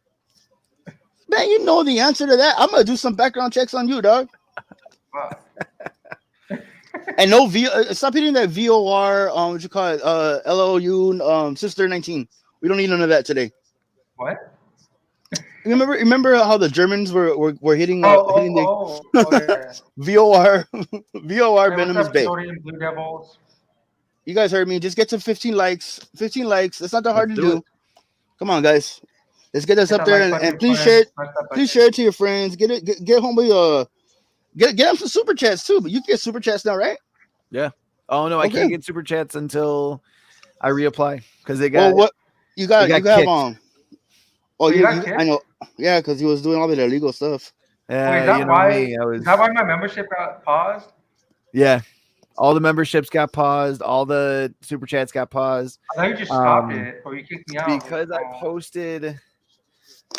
Man, you know the answer to that. I'm gonna do some background checks on you, dog. Wow. And no stop hitting that VOR what you call it LOU sister 19. We don't need none of that today. What? Remember how the Germans were hitting hitting the Yeah. VOR VOR Hey, Venom what's is up, big. Custodian Blue Devils? You guys heard me. Just get to 15 likes. 15 likes. It's not that hard Let's to do do. it. Come on, guys. Let's get us Hit up that there like button, and please friends. share it. Smash that Please button. share it to your friends. Get homeboy get them some super chats too. But you can get super chats now, right? Oh no, I Okay. can't get super chats until I reapply because they Well, got what you got? got You got kicked. Oh, you got I kicked? know. Yeah, because he was doing all the illegal stuff. Wait, is that you know why? me. I was Is that why my membership got paused? yeah. All the memberships got paused. All the super chats got paused I thought you just stopped Um, it, or you kicked me out. because I posted.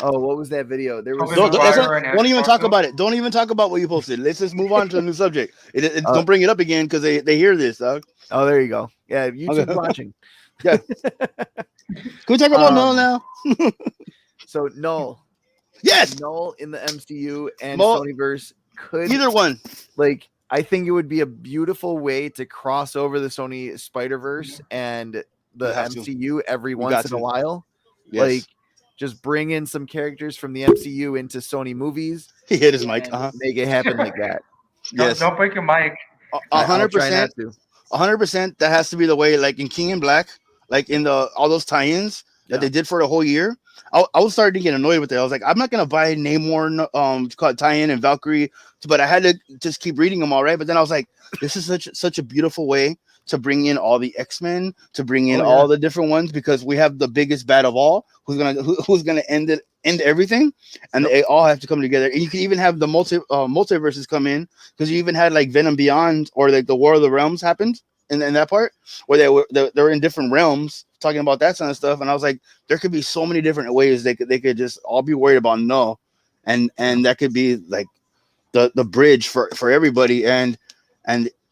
Oh, what was that video? There was Okay, Don't, so that's Survivor not- and don't even Xbox talk though? about it. Don't even talk about what you posted. Let's just move on to a new subject. Don't bring it up again because they hear this, dog. Oh, there you go. Yeah, YouTube's Okay. watching. Can we talk about Um, Null now? So Null Yes, in the MCU and Mo- Sonyverse could either one. like I think it would be a beautiful way to cross over the Sony Spider-Verse and the You have to. MCU every You once got in to. a while. Yes. Like just bring in some characters from the MCU into Sony movies. He hit his mic. and Make it happen like that. Yes, Don't break your mic. I'll try 100%. not to. 100%. That has to be the way. Like in King in Black, like in all those tie-ins that Yeah. they did for the whole year. I was starting to get annoyed with it. I was like, I'm not gonna buy Namor called tie-in and Valkyrie, but I had to just keep reading them all right. But then I was like, this is such a beautiful way to bring in all the X-Men, to bring in Oh, yeah. all the different ones, because we have the biggest bad of all, who's gonna end everything, and Yep. they all have to come together. And you can even have the multiverses come in, because you even had like Venom Beyond or like the War of the Realms happened in that part where they were in different realms talking about that kind of stuff. And I was like, there could be so many different ways they could just all be worried about Null, and that could be like the bridge for everybody. And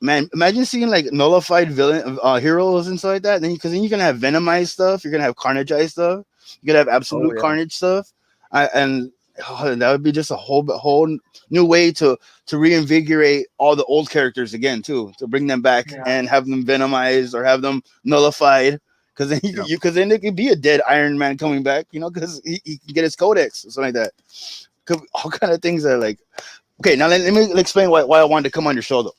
man, imagine seeing like nullified villain heroes and stuff like that. Because then you're gonna have Venomized stuff, you're gonna have Carnageized stuff, you're gonna have Absolute yeah. Carnage stuff, and that would be just a whole new way to reinvigorate all the old characters again too, to bring them back and have them Venomized or have them nullified. Because then because then it could be a dead Iron Man coming back, because he can get his codex or something like that. All kind of things that are like, okay, now let me explain why I wanted to come on your show though.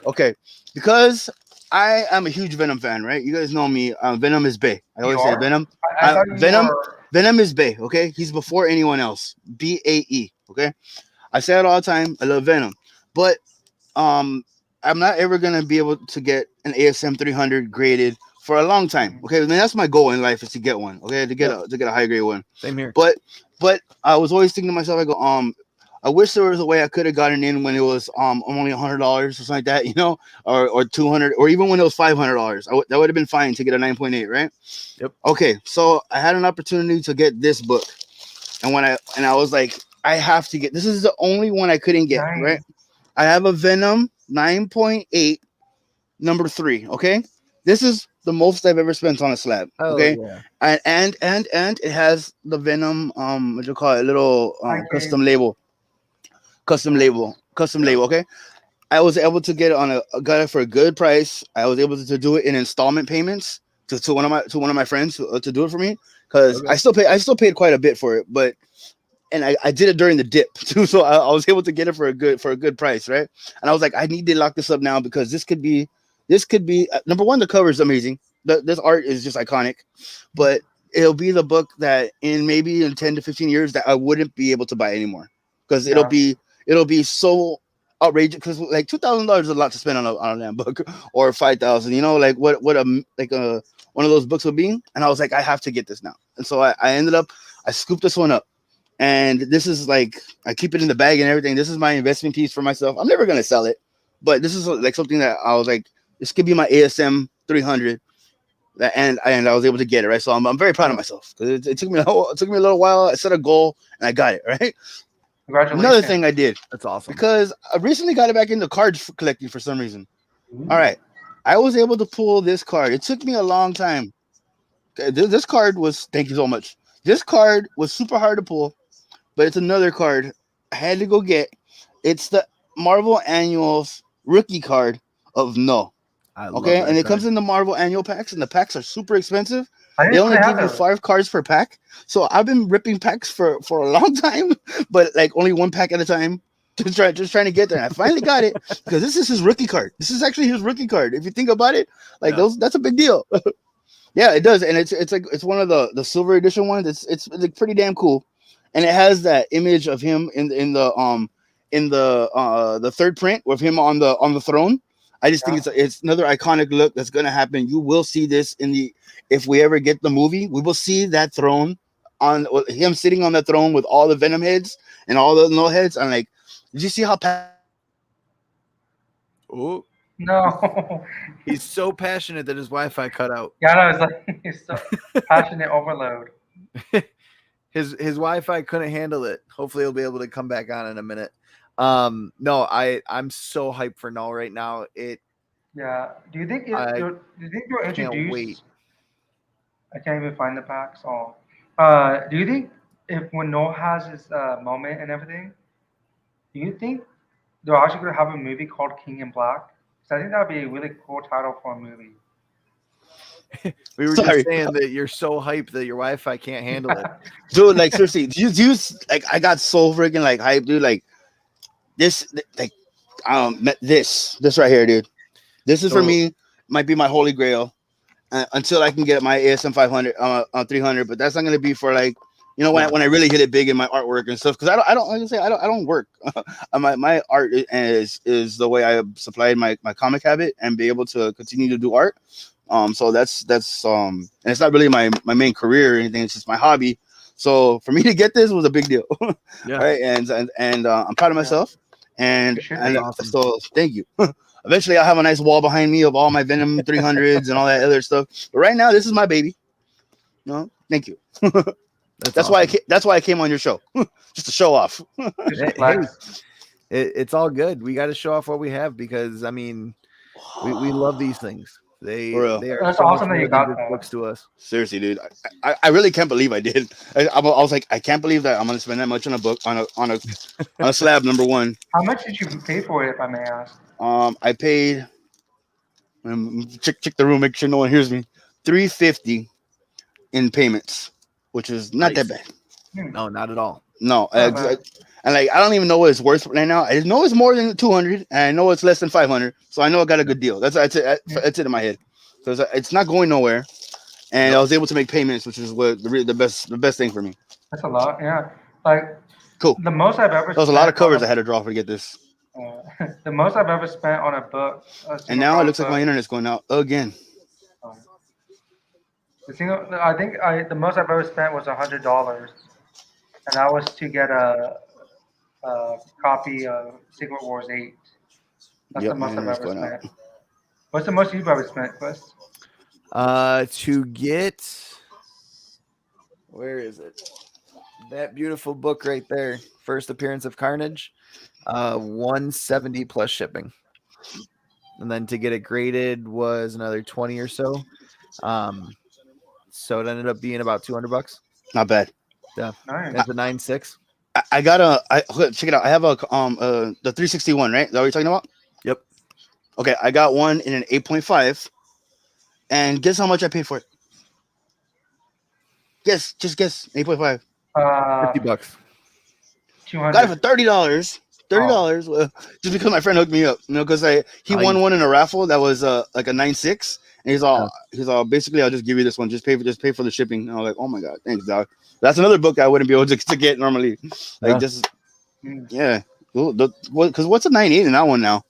Okay, because I am a huge Venom fan, right? You guys know me. Venom is Bay. I always say Venom. I thought you Venom. were- Venom is Bay. Okay, he's before anyone else. BAE. Okay, I say it all the time. I love Venom, but I'm not ever gonna be able to get an ASM 300 graded for a long time. Okay, I mean, that's my goal in life, is to get one. Okay, to get a high grade one. Same here. But I was always thinking to myself, I go, I wish there was a way I could have gotten in when it was only $100 or something like that, you know, or 200, or even when it was $500. That would have been fine to get a 9.8, right? Yep. Okay, so I had an opportunity to get this book, and I was like, I have to get this. Is the only one I couldn't get, Nice. right? I have a Venom 9.8 number 3. Okay, this is the most I've ever spent on a slab. Oh Okay, yeah. and it has the Venom what do you call it, little Okay. custom label. Custom label. Okay, I was able to get it on got it for a good price. I was able to do it in installment payments to one of my friends to do it for me, because Okay. I still paid quite a bit for it, but and I did it during the dip too, so I was able to get it for a good price, right? And I was like, I need to lock this up now, because this could be number one. The cover is amazing. This art is just iconic, but it'll be the book that maybe in 10 to 15 years that I wouldn't be able to buy anymore, because it'll be so outrageous. Because like $2,000 is a lot to spend on a damn book, or 5,000. You know, like what a one of those books would be. And I was like, I have to get this now. And so I ended up, I scooped this one up. And this is like, I keep it in the bag and everything. This is my investment piece for myself. I'm never gonna sell it, but this is like something that I was like, this could be my ASM 300. And I was able to get it, right. So I'm very proud of myself, because it took me a little while. I set a goal and I got it, right. Congratulations. Another thing I did, That's awesome. because I recently got it back into cards collecting for some reason. All right, I was able to pull this card. It took me a long time. This card was, thank you so much. This card was super hard to pull, but it's another card I had to go get. It's the Marvel Annuals rookie card of KNULL. I love Okay, that and it card. comes in the Marvel Annual packs, and the packs are super expensive. I They didn't only really give have you those. 5 cards per pack. So I've been ripping packs for a long time, but like only 1 pack at a time. Just trying to get there. And I finally got it, because this is his rookie card. This is actually his rookie card. If you think about it, like Yeah. that's a big deal. Yeah, it does, and it's like it's one of the silver edition ones. It's like pretty damn cool, and it has that image of him in the third print with him on the throne. I just think it's another iconic look that's gonna happen. You will see this if we ever get the movie, we will see that throne on him sitting on the throne with all the Venom heads and all the no heads. I'm like, did you see how? Oh, No. he's so passionate that his Wi-Fi cut out. Yeah, no, it's like he's so passionate overload. His Wi-Fi couldn't handle it. Hopefully he'll be able to come back on in a minute. No, I'm so hyped for KNULL right now. Yeah. Do you think I you're can't introduced? wait. I can't even find the packs. Oh. Do you think if when Noel has his moment and everything, do you think they're actually gonna have a movie called King in Black? Because I think that would be a really cool title for a movie. We were Sorry. just saying that you're so hyped that your Wi-Fi can't handle it. Dude, like seriously, do you like, I got so freaking like hyped, dude. Like this, like this right here, dude. This is for me, might be my holy grail until I can get my ASM 500 300. But that's not gonna be for like, you know, when I really hit it big in my artwork and stuff. Because I don't like I say I don't work. my art is the way I supplied my comic habit and be able to continue to do art. So that's and it's not really my main career or anything. It's just my hobby. So for me to get this was a big deal. Yeah. Right. And I'm proud of myself. And awesome. So thank you. Eventually I'll have a nice wall behind me of all my Venom 300s and all that other stuff. But right now, this is my baby. No, thank you. That's awesome. why I came on your show. Just to show off. Hey, it's all good. We got to show off what we have, because I mean, we love these things. They are That's so much awesome that more you than got just that. books to us. Seriously, dude. I really can't believe I did. I was like, I can't believe that I'm gonna spend that much on a book on a slab. Number one. How much did you pay for it, if I may ask? I paid. Check the room, make sure no one hears me. $350 in payments, which is not that bad. No, not at all. No, and like I don't even know what it's worth right now. I just know it's more than 200, and I know it's less than 500. So I know I got a good deal. That's it in my head, because it's not going nowhere, and I was able to make payments, which is what the best thing for me. That's a lot, yeah. Like cool. The most I've ever. There was a lot of covers I had to draw to get this. The most I've ever spent on a book. And now it looks like my internet's going out again. The most I've ever spent was $100, and that was to get a copy of Secret Wars 8. That's Yep, the most I've it's ever going out. spent. What's the most you've ever spent, Chris? To get, where is it? That beautiful book right there. First appearance of Carnage. 170 plus shipping. And then to get it graded was another 20 or so. So it ended up being about $200. Not bad. Yeah. Nice. That's a 9.6. I got check it out. I have a the 361, right? Is that what you're talking about? Yep. Okay, I got one in an 8.5, and guess how much I paid for it? Guess, just guess. 8.5. $50. 200. Got it for $30. $30, just because my friend hooked me up. You know, because he won one in a raffle that was like a 9.6, and he's all basically, I'll just give you this one. Just pay for the shipping. And I was like, oh my god, thanks, dog. That's another book I wouldn't be able to get normally. Like just yeah. Because what's a 9.8 in that one now?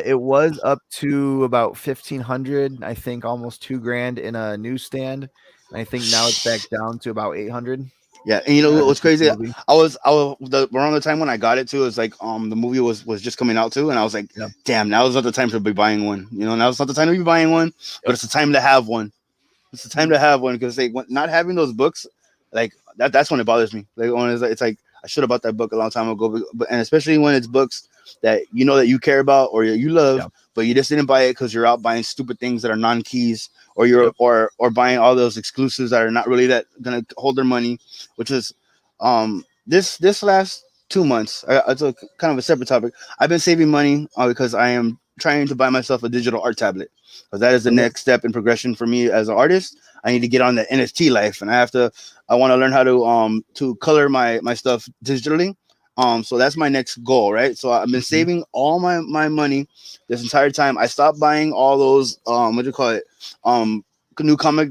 It was up to about 1,500, I think, almost $2,000 in a newsstand. And I think now it's back down to about 800. Yeah, and you know what's crazy? Movie. I was around the time when I got it too. It was like the movie was just coming out too, and I was like, damn, now is not the time to be buying one. You know, now it's not the time to be buying one, but it's the time to have one. It's the time to have one because not having those books, like that's when it bothers me. Like when it's like I should have bought that book a long time ago, but and especially when it's books that you know that you care about or you love, but you just didn't buy it because you're out buying stupid things that are non-keys, or you're or buying all those exclusives that are not really that gonna hold their money, which is this last 2 months. It's a kind of a separate topic. I've been saving money because I am trying to buy myself a digital art tablet, because that is the next step in progression for me as an artist. I need to get on the NFT life, and I want to learn how to color my stuff digitally. So that's my next goal, right? So I've been saving all my money this entire time. I stopped buying all those what do you call it? New comic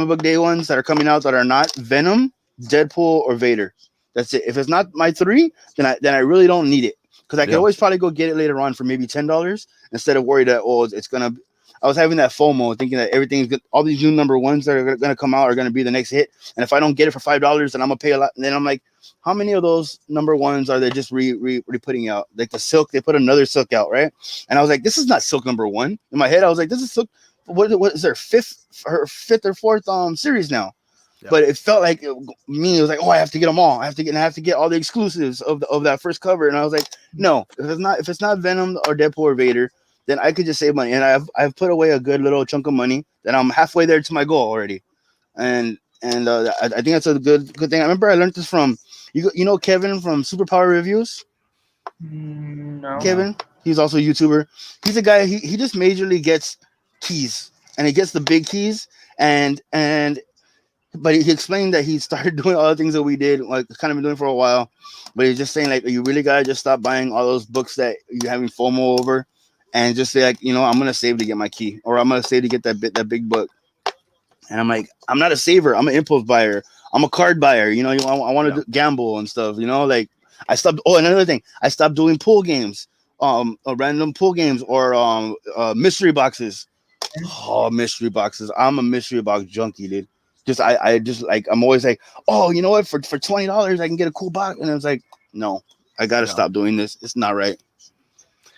book day ones that are coming out that are not Venom, Deadpool, or Vader. That's it. If it's not my three, then I really don't need it, because I can always probably go get it later on for maybe $10 instead of worry that it's gonna. I was having that FOMO, thinking that everything's good. All these new number ones that are gonna come out are gonna be the next hit, and if I don't get it for $5, then I'm gonna pay a lot. And then I'm like, how many of those number ones are they just putting out? Like the Silk, they put another Silk out, right? And I was like, this is not Silk number one. In my head, I was like, this is Silk. What is their fifth or fourth series now? But it felt like it was like, I have to get them all. I have to get all the exclusives of that first cover. And I was like, no, if it's not Venom or Deadpool or Vader, then I could just save money. And I've put away a good little chunk of money that I'm halfway there to my goal already. And I think that's a good thing. I remember I learned this from you know Kevin from Superpower Reviews. No. Kevin, he's also a YouTuber. He's a guy. He just majorly gets keys, and he gets the big keys, but he explained that he started doing all the things that we did, like kind of been doing for a while. But he's just saying, like, you really gotta just stop buying all those books that you're having FOMO over, and just say, like, I'm gonna save to get my key, or I'm gonna save to get that big book. And I'm like, I'm not a saver. I'm an impulse buyer. I'm a card buyer. I want to gamble and stuff. Like I stopped. Oh, another thing, I stopped doing pool games, random pool games or mystery boxes. Oh, mystery boxes. I'm a mystery box junkie, dude. I just like, I'm always like, oh, you know what? For $20, I can get a cool box. And I was like, no, I got to stop doing this. It's not right.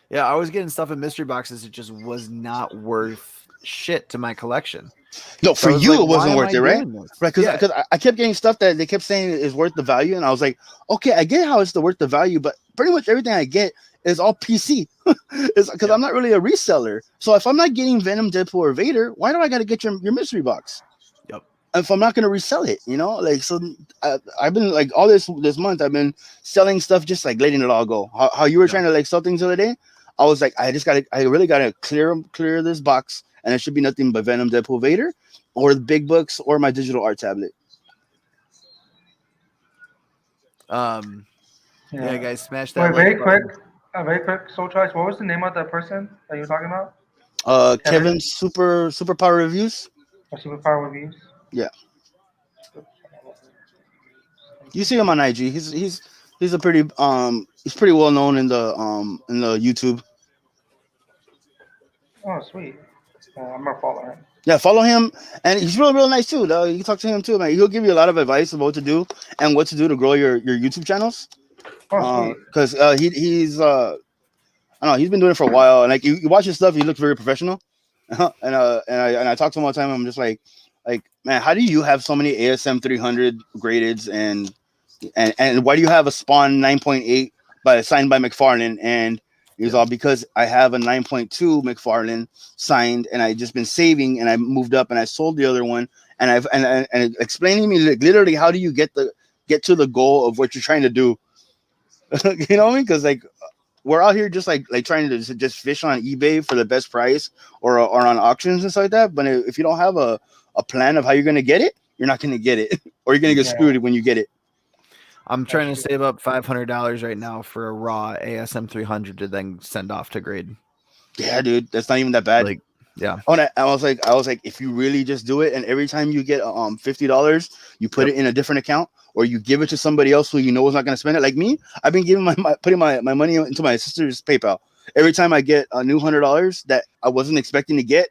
Yeah, I was getting stuff in mystery boxes. It just was not worth shit to my collection. No, for you, it wasn't worth it, right? Right, because I kept getting stuff that they kept saying is worth the value. And I was like, okay, I get how it's worth the value, but pretty much everything I get is all PC. It's because I'm not really a reseller. So if I'm not getting Venom, Deadpool, or Vader, why do I got to get your mystery box? If I'm not going to resell it, so I've been like all this month, I've been selling stuff, just like letting it all go. How you were trying to like sell things the other day, I was like, I really got to clear this box, and it should be nothing but Venom, Deadpool, Vader, or the big books, or my digital art tablet. Yeah, guys, smash that. Wait, very quick, Soul Choice. What was the name of the person that you were talking about? Kevin Superpower Reviews. Or Superpower Reviews. Yeah. You see him on IG. He's a pretty he's pretty well known in the YouTube. Oh, sweet. I'm gonna follow him. Yeah, follow him, and he's real nice too. You can talk to him too, man. He'll give you a lot of advice of what to do and what to do to grow your YouTube channels. Oh, sweet. Because he's I don't know, he's been doing it for a while, and like you watch his stuff, he looks very professional. And I talk to him all the time. I'm just like man, how do you have so many ASM 300 gradeds and why do you have a Spawn 9.8 signed by McFarlane? And he was all because I have a 9.2 McFarlane signed, and I just been saving, and I moved up, and I sold the other one, and and explaining to me like, literally how do you get to the goal of what you're trying to do. You know what I mean? Because like we're out here just like trying to just fish on eBay for the best price or on auctions and stuff like that. But if you don't have a plan of how you're gonna get it, you're not gonna get it, or you're gonna get screwed when you get it. I'm trying to save up $500 right now for a raw ASM 300 to then send off to grade. Yeah, dude, that's not even that bad. Like, yeah. Oh, and I was like, if you really just do it, and every time you get $50, you put it in a different account, or you give it to somebody else who you know is not going to spend it. Like me, I've been giving putting my money into my sister's PayPal. Every time I get a new $100 that I wasn't expecting to get,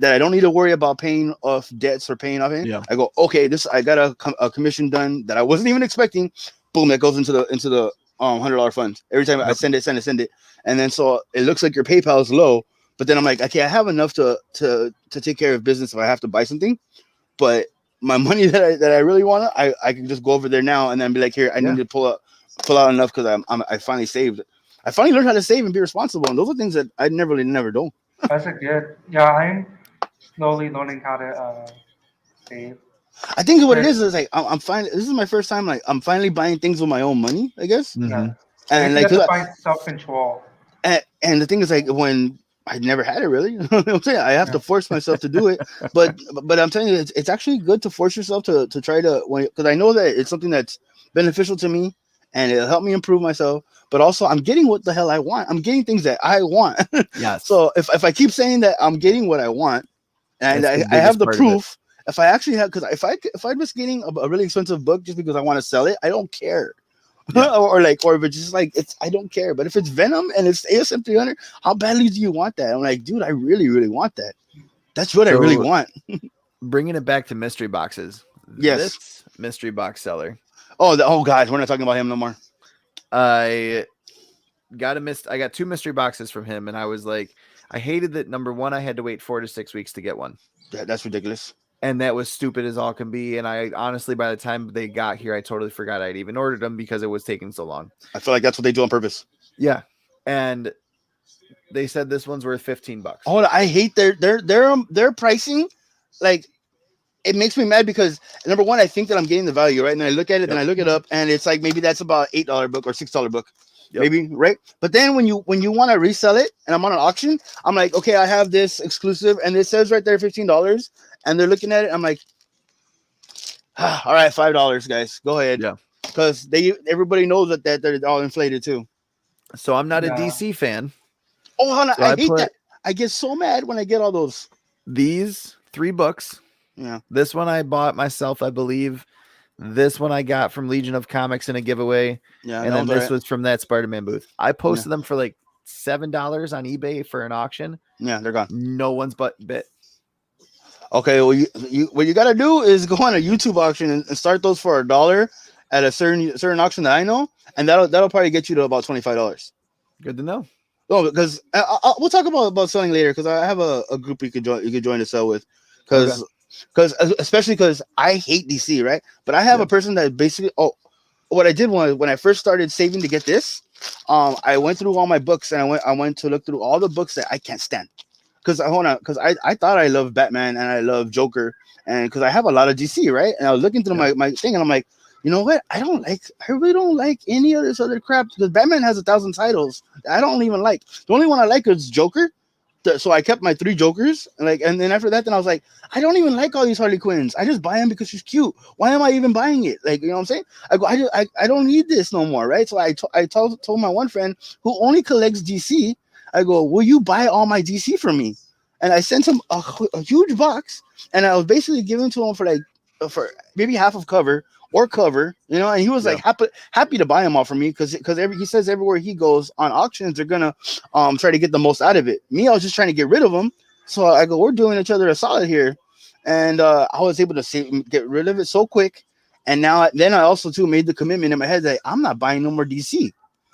that I don't need to worry about paying off debts or paying off anything. Yeah. I go, okay, I got a commission done that I wasn't even expecting. Boom, that goes into the $100 fund. Every time I send it, and then so it looks like your PayPal is low, but then I'm like, okay, I have enough to take care of business if I have to buy something, but my money that I really want, I can just go over there now and then be like, here, I need to pull out enough because I finally saved. I finally learned how to save and be responsible, and those are things that I never do. That's a good. Yeah, I'm slowly learning how to save. I think what it is like I'm finally. This is my first time. Like I'm finally buying things with my own money. I guess. Mm-hmm. Yeah. And you like have to find self-control. And the thing is, like, when I never had it really, you know what I'm saying? I have to force myself to do it. But I'm telling you, it's actually good to force yourself to try to, because I know that it's something that's beneficial to me and it'll help me improve myself. But also, I'm getting what the hell I want. I'm getting things that I want. Yes. So if I keep saying that I'm getting what I want, and I have the proof, if I actually have, because if I'm just getting a really expensive book just because I want to sell it, I don't care. Yeah. or if it's just like I don't care. But if it's Venom and it's ASM 300, how badly do you want that? I'm like, dude, I really, really want that. That's what I really want. Bringing it back to mystery boxes. Yes. This mystery box seller. Oh God, we're not talking about him no more. I got two mystery boxes from him, and I was like, I hated that. Number one, I had to wait 4 to 6 weeks to get one. That's ridiculous. And that was stupid as all can be. And I honestly, by the time they got here, I totally forgot I'd even ordered them because it was taking so long. I feel like that's what they do on purpose. Yeah. And they said this one's worth $15. Oh, I hate their pricing. Like, it makes me mad because number one, I think that I'm getting the value, right? And I look at it and I look it up, and it's like maybe that's about $8 book or $6 book. Maybe, right? But then when you want to resell it and I'm on an auction, I'm like, okay, I have this exclusive, and it says right there $15, and they're looking at it. I'm like, all right, $5, guys, go ahead. Yeah, because everybody knows that they're all inflated too. So I'm not a DC fan. Oh, so I hate that. I get so mad when I get all those. These 3 books. Yeah. This one I bought myself, I believe. This one I got from Legion of Comics in a giveaway. Yeah. And then this was from that Spider-Man booth. I posted them for like $7 on eBay for an auction. Yeah, they're gone. No one's bit. Okay, well, what you gotta do is go on a YouTube auction and start those for $1 at a certain auction that I know, and that'll probably get you to about $25. Good to know. Oh, because we'll talk about selling later, because I have a group you could join to sell with, because especially because I hate DC, right? But I have a person that basically what I did when I first started saving to get this, I went through all my books and I went to look through all the books that I can't stand, because I thought I loved Batman and I love Joker, and because I have a lot of DC, right? And I was looking through my thing and I'm like, you know what? I really don't like any of this other crap, because Batman has 1,000 titles I don't even like. The only one I like is Joker. So I kept my 3 Jokers, and then after that, then I was like, I don't even like all these Harley Quinns. I just buy them because she's cute. Why am I even buying it? Like, you know what I'm saying? I don't need this no more, right? So I told my one friend who only collects DC, I go, will you buy all my DC for me? And I sent him a huge box, and I was basically giving to him for maybe half of cover, you know, and he was like happy to buy them all for me, because he says everywhere he goes on auctions, they're gonna try to get the most out of it. Me, I was just trying to get rid of them. So I go, we're doing each other a solid here, and I was able to get rid of it so quick, And now then I also too made the commitment in my head that I'm not buying no more DC.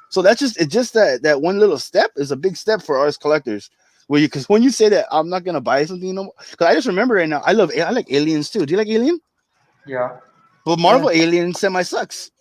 So that's just that one little step is a big step for us collectors. Because when you say that I'm not gonna buy something no more, because I just remember right now I like Aliens too. Do you like Alien? Yeah. Well, Marvel Alien semi sucks.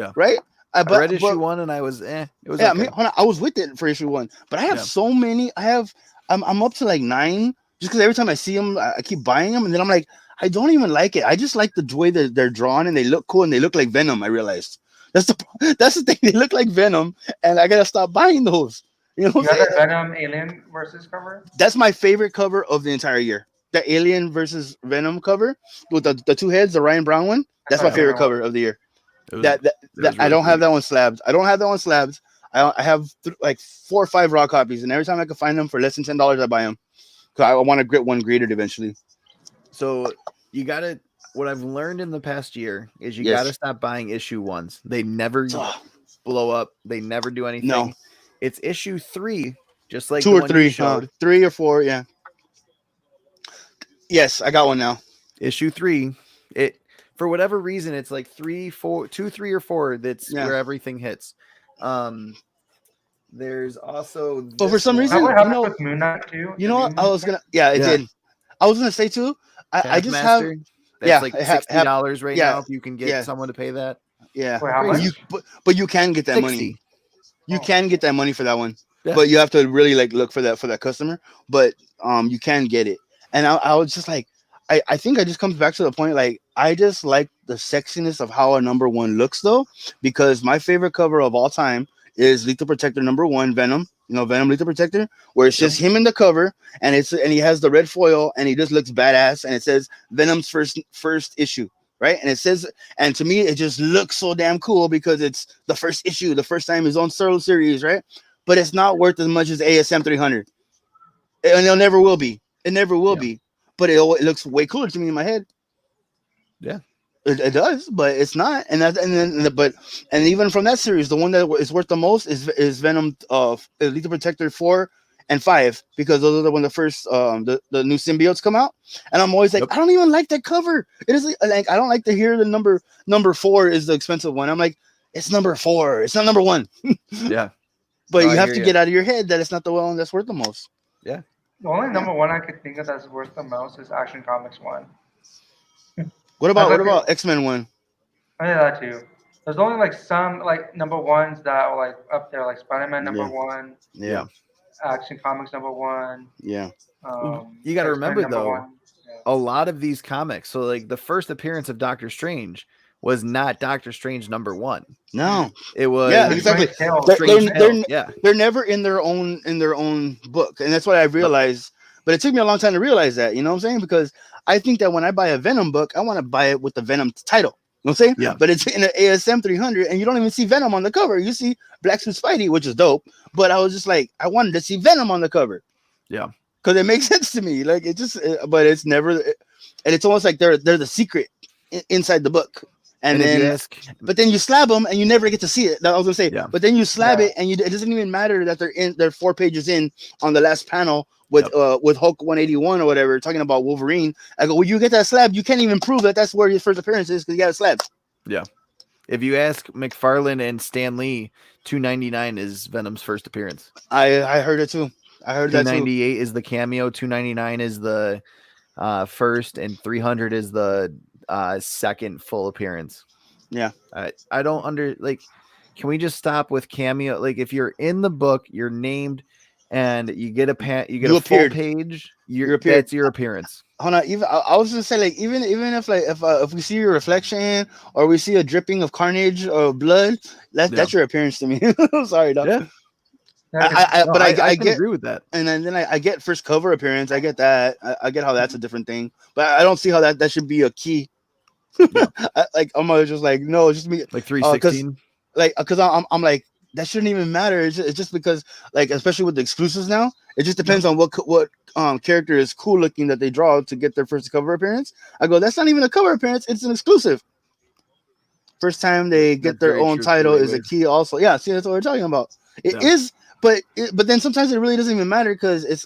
Yeah. Right. I read issue 1 and I was it was yeah. okay. I mean, hold on, I was with it for issue 1, but I have so many. I'm up to like 9 just because every time I see them, I keep buying them, and then I'm like, I don't even like it. I just like the way that they're drawn and they look cool and they look like Venom. I realized that's the thing. They look like Venom, and I gotta stop buying those. You know what I'm You saying? got the Venom Alien versus cover? That's my favorite cover of the entire year. The Alien versus Venom cover with the two heads, the Ryan Brown one. That's my favorite cover of the year. That really I don't have that one slabbed. I don't have that one slabbed. I have like 4 or 5 raw copies, and every time I can find them for less than $10, I buy them because I want to get one graded eventually. So you gotta. What I've learned in the past year is you gotta stop buying issue 1s. They never blow up. They never do anything. No. It's issue 3, just like 2 or 3 showed. 3 or 4, yeah. Yes, I got one now. Issue 3. It for whatever reason it's like 3, 4, 2, 3 or 4. That's where everything hits. There's also. But for some reason, what happened with Moon Knight too? You know what? I was gonna. Yeah, it did. I was gonna say too. I just have. That's like $60 right now. If you can get someone to pay that. Yeah. Wait, how much? But you can get that 60. money. You can get that money for that one. Yeah. But you have to really like look for that customer. But you can get it. And I was just like, I think I just comes back to the point, like, I just like the sexiness of how a number 1 looks though, because my favorite cover of all time is Lethal Protector number 1, Venom. You know, Venom Lethal Protector, where it's just him in the cover, and he has the red foil, and he just looks badass, and it says Venom's first issue, right? And it says, and to me, it just looks so damn cool because it's the first issue, the first time his own solo series, right? But it's not worth as much as ASM 300, and it never will be. It never will be. But it looks way cooler to me in my head. Yeah. It does, but it's not, and even from that series, the one that is worth the most is Venom Lethal Protector 4 and 5, because those are when the first the new symbiotes come out, and I'm always like, I don't even like that cover. It is like I don't like to hear the number 4 is the expensive one. I'm like, it's number 4, it's not number 1. Yeah, but you have to get out of your head that it's not the one that's worth the most. Yeah, the only number 1 I could think of that's worth the most is Action Comics 1. What about X-Men 1? I did that too. There's only like some like number 1s that are like up there, like Spider-Man number 1. Yeah. Action Comics number 1. Yeah. You got to remember though, a lot of these comics. So like the first appearance of Doctor Strange was not Doctor Strange number 1. No, it was exactly. They're never in their own book, and that's what I realized. But it took me a long time to realize that. You know what I'm saying? Because I think that when I buy a Venom book, I want to buy it with the Venom title. You know what I'm saying? Yeah. But it's in an ASM 300, and you don't even see Venom on the cover. You see Black Suit Spidey, which is dope. But I was just like, I wanted to see Venom on the cover. Yeah. Because it makes sense to me. Like but it's never, and it's almost like they're the secret inside the book. And then, but then you slab them and you never get to see it. I was gonna say, but then you slab it and it doesn't even matter that they're 4 pages in on the last panel with Hulk 181 or whatever, talking about Wolverine. I go, well, you get that slab, you can't even prove that that's where his first appearance is because you got a slab. Yeah. If you ask McFarlane and Stan Lee, $2.99 is Venom's first appearance. I heard it too. I heard that too. $2.98 is the cameo, $2.99 is the first, and $300 is the second full appearance. Yeah. I don't can we just stop with cameo? Like if you're in the book, you're named and you get a full page, that's your appearance. Hold on, even I was gonna say, like, even if we see your reflection or we see a dripping of carnage or blood, that's your appearance to me. I'm sorry, dog. Yeah. I get, agree with that. And then I get first cover appearance. I get that. I get how that's a different thing, but I don't see how that should be a key. Yeah. I'm just like, no, just me like 316. Because I'm like, that shouldn't even matter. It's just because, like, especially with the exclusives now, it just depends on what character is cool looking that they draw to get their first cover appearance. I go, that's not even a cover appearance; it's an exclusive. First time they get their own title is a key. Also, yeah. See, that's what we're talking about. It is, but then sometimes it really doesn't even matter because it's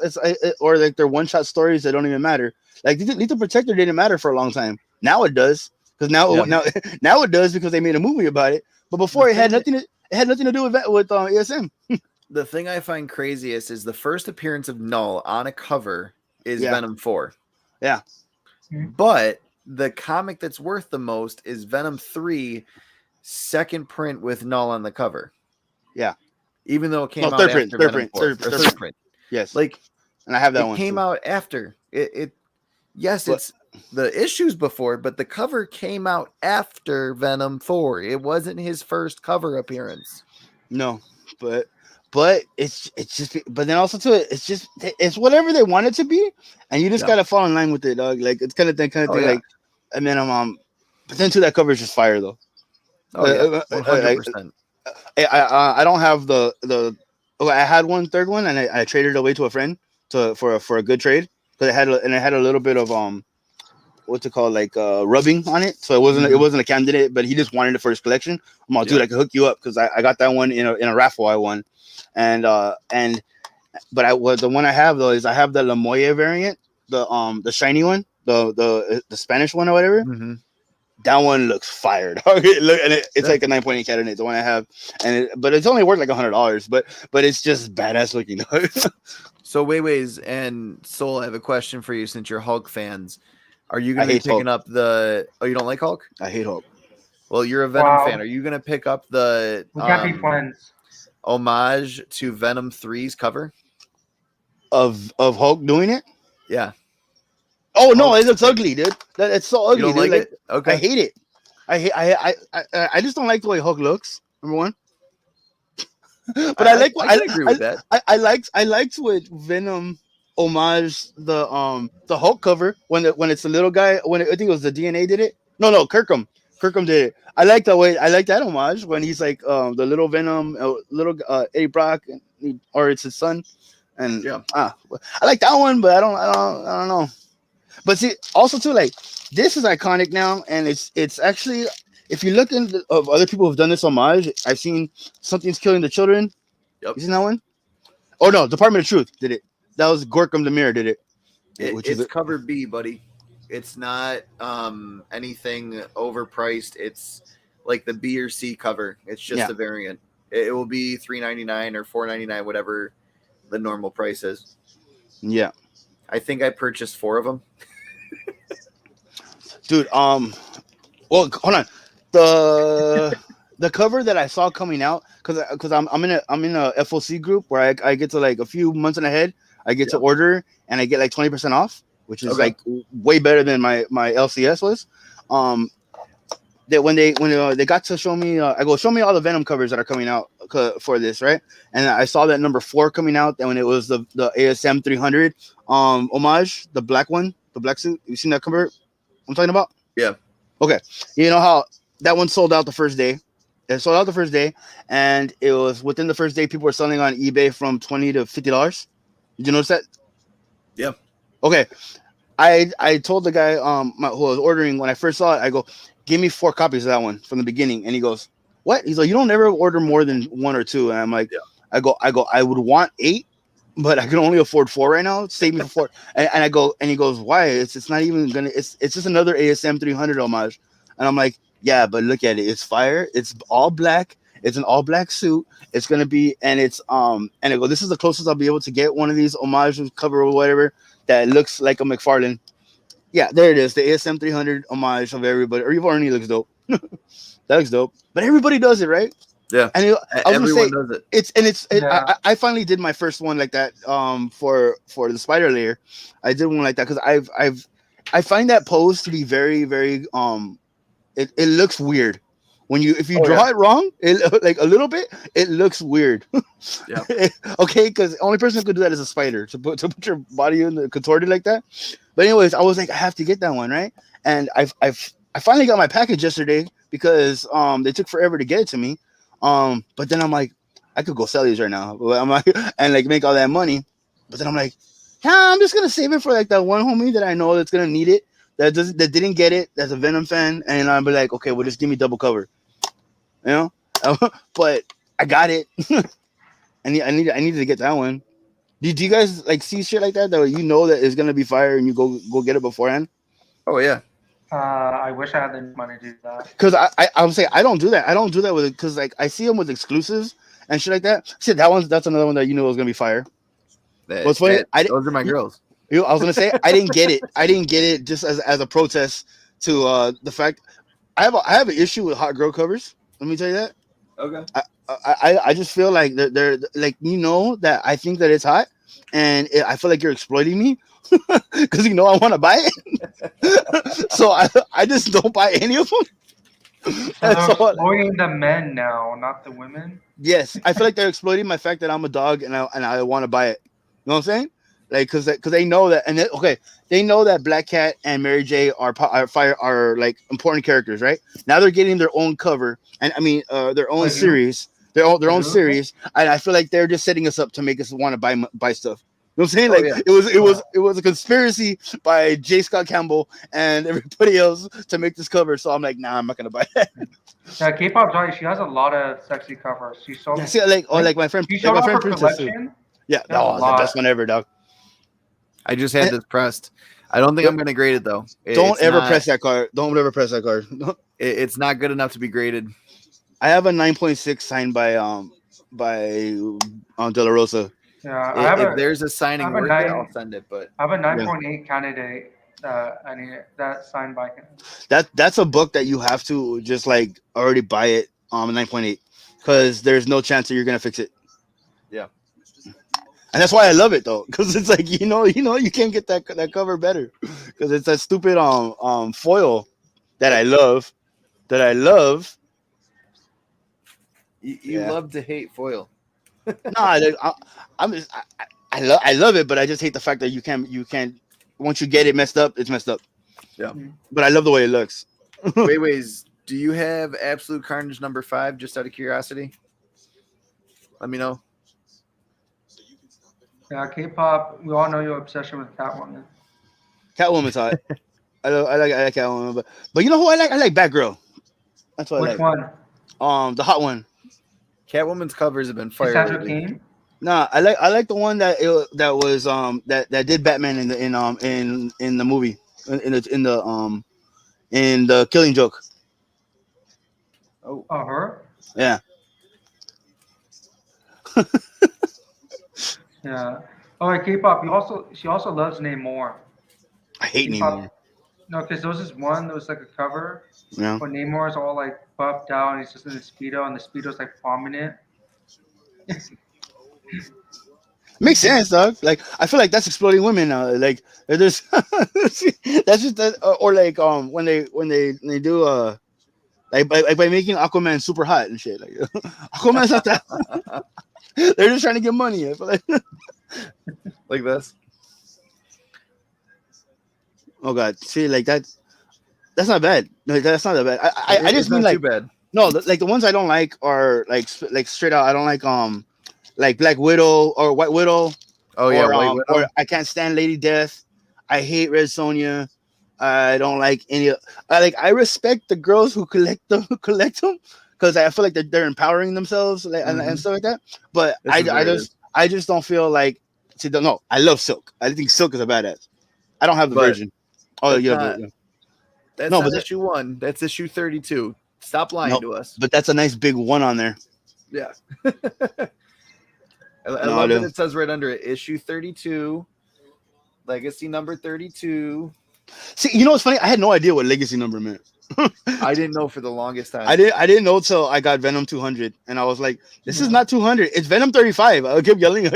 or like they're one shot stories that don't even matter. Like Lethal Protector didn't matter for a long time. Now it does because now Yeah. now it does because they made a movie about it. But before The it had thing- nothing to do with ASM. The thing I find craziest is the first appearance of Knull on a cover is Yeah. Venom 4. Yeah. But the comic that's worth the most is Venom 3 second print with Knull on the cover. Yeah. Even though it came No, out third after print, third Venom print, 4. third Or print. third print. Yes. Like And I have that it one. came too. out after. Yes, But- it's the issues before, but the cover came out after Venom 4. It wasn't his first cover appearance. No, but it's just, but then also too, it's whatever they want it to be, and you just Yeah. gotta fall in line with it, dog. Like it's kind of thing, Oh, yeah. like, and then but then too, that cover is just fire though. Oh yeah, 100%. I don't have the oh, I had one third one, and I traded it away to a friend for a good trade, because it had a little bit of what's it called, like rubbing on it, so it wasn't a candidate, but he just wanted it for his collection. I'm like, dude, I can hook you up, because I got that one in a raffle I won, but the one I have though is I have the La Moya variant, the shiny one, the Spanish one or whatever. Mm-hmm. That one looks fire, dog. It's like a 9.8 cabinet, the one I have, but it's only worth like $100, but it's just badass looking, dog. So Wayways and Soul, I have a question for you, since you're Hulk fans. Are you going to be hate picking Hulk. up the? Oh, you don't like Hulk? I hate Hulk. Well, you're a Venom Wow. fan. Are you going to pick up the We can't be friends. homage to Venom 3's cover? Of Hulk doing it? Yeah. Oh no, Hulk. it looks ugly, dude. It's so ugly. You don't dude. like it? Okay. I hate it. I just don't like the way Hulk looks. Number one. But I can agree with that. I liked with Venom homage the Hulk cover when it's the little guy, when I think it was the DNA did it. No, Kirkham did it. I like the way, I like that homage when he's like the little Venom, little Eddie Brock, or it's his son, and Yeah. I like that one, but I don't know. But see, also too, like, this is iconic now, and it's actually, if you look into of other people who've done this homage, I've seen Something's Killing the Children. Yep. You seen that one? Oh no, Department of Truth did it. That was Gorkum the Mirror did it. It's cover B, buddy. It's not anything overpriced. It's like the B or C cover. It's just a variant. It will be $3.99 or $4.99, whatever the normal price is. Yeah. I think I purchased 4 of them. Dude, well, hold on. The cover that I saw coming out, because I'm in a FOC group where I get to, like, a few months in ahead, I get to order and I get like 20% off, which is like way better than my LCS was. That when they got to show me, I go, show me all the Venom covers that are coming out for this, right? And I saw that number 4 coming out, and when it was the ASM 300 homage, the black one, the black suit. You seen that cover I'm talking about? Yeah. Okay. You know how that one sold out the first day? It sold out the first day, and it was within the first day, people were selling on eBay from $20 to $50. Did you notice that? Yeah. Okay. I told the guy who was ordering when I first saw it, I go, give me 4 copies of that one from the beginning. And he goes, what? He's like, you don't ever order more than 1 or 2. And I'm like, I go, I would want 8, but I can only afford 4 right now. Save me for 4. And I go, and he goes, why? It's not even gonna. It's just another ASM 300 homage. And I'm like, yeah, but look at it. It's fire. It's all black. It's an all black suit. It's gonna be, and it's and I go, this is the closest I'll be able to get one of these homages cover or whatever that looks like a McFarlane. Yeah, there it is. The ASM 300 homage of everybody. Or Arnie looks dope. That looks dope. But everybody does it, right? Yeah. And everyone does it. I finally did my first one like that for the spider layer. I did one like that because I find that pose to be very, very it looks weird. When if you draw it wrong, it like a little bit, it looks weird. Yeah. Okay, because the only person who could do that is a spider to put your body in the contorted like that. But anyways, I was like, I have to get that one, right? And I finally got my package yesterday because they took forever to get it to me. But then I'm like, I could go sell these right now. But I'm like, and like make all that money. But then I'm like, yeah, I'm just gonna save it for like that one homie that I know that's gonna need it. That didn't get it. That's a Venom fan, and I'll be like, okay, well, just give me double cover. You know, but I got it. I needed to get that one. Do you guys like see shit like that you know that is gonna be fire and you go get it beforehand? Oh yeah. I wish I had the money to do that. Because I would say I don't do that. I don't do that with it because like I see them with exclusives and shit like that. See that's another one that you know was gonna be fire. What's funny? Those are my girls. I was gonna say I didn't get it. I didn't get it just as a protest to the fact I have an issue with hot girl covers. Let me tell you that. Okay. I just feel like they're like that I think that it's hot, and I feel like you're exploiting me because I want to buy it. So I just don't buy any of them. So they're exploiting the men now, not the women. Yes, I feel like they're exploiting my fact that I'm a dog and I want to buy it. You know what I'm saying? Like, because they know that, and they know that Black Cat and Mary J are like important characters, right? Now they're getting their own cover, and I mean their own series, their own series, and I feel like they're just setting us up to make us want to buy stuff. You know what I'm saying? Like it was a conspiracy by J. Scott Campbell and everybody else to make this cover. So I'm like, nah, I'm not gonna buy that. Yeah, K-pop Joy, she has a lot of sexy covers. She sold. Yeah, see, like my friend, she showed my off friend her Princess. collection. Yeah, that was the best one ever, dog. I just had this pressed. I don't think I'm going to grade it though. Don't ever press that card. Don't ever press that card. It's not good enough to be graded. I have a 9.6 signed by De La Rosa. Yeah, if there's a signing worth it, I'll send it. But I have a 9.8 candidate. I need that signed by him. That's a book that you have to just like already buy it 9.8 because there's no chance that you're gonna fix it. Yeah. And that's why I love it though, because it's like you can't get that cover better, because it's that stupid foil that I love. You love to hate foil. Nah, I love it, but I just hate the fact that you can't once you get it messed up, it's messed up. Yeah, but I love the way it looks. wait, do you have Absolute Carnage number 5? Just out of curiosity, let me know. Yeah, K-pop. We all know your obsession with Catwoman. Catwoman's hot. I like Catwoman, but you know who I like? I like Batgirl. That's what Which I like. one? The hot one. Catwoman's covers have been fire. Sandra King? Nah, I like the one that was that did Batman in the movie in the Killing Joke. Oh, her? Yeah. Yeah. Oh, wait, K-pop. She also loves Namor. I hate Namor. No, because there was this one that was like a cover. Yeah. Where Namor is all like buffed out and he's just in the Speedo and the Speedo's like prominent. Makes sense, dog. Like I feel like that's exploding women now. Like there's that's just that, or like when they do like by making Aquaman super hot and shit. Like Aquaman's not that. They're just trying to get money. I feel like this. Oh god, see, like that's not bad. Like, that's not that bad. I just mean like too bad. No, like the ones I don't like are like straight out. I don't like Black Widow or White Widow. Oh yeah, White Widow. Or I can't stand Lady Death. I hate Red Sonja. I don't like any. I respect the girls who collect them because I feel like they're empowering themselves and stuff like that. But I just don't feel like. See, no, I love Silk. I think Silk is a badass. I don't have the version. Oh yeah, that's not issue 1. That's issue 32. Stop lying to us. But that's a nice big one on there. Yeah. I love that it says right under it, issue 32, legacy number 32. See, you know what's funny? I had no idea what legacy number meant. I didn't know for the longest time. I didn't know till I got Venom 200, and I was like, "This is not 200. It's Venom 35." I kept yelling at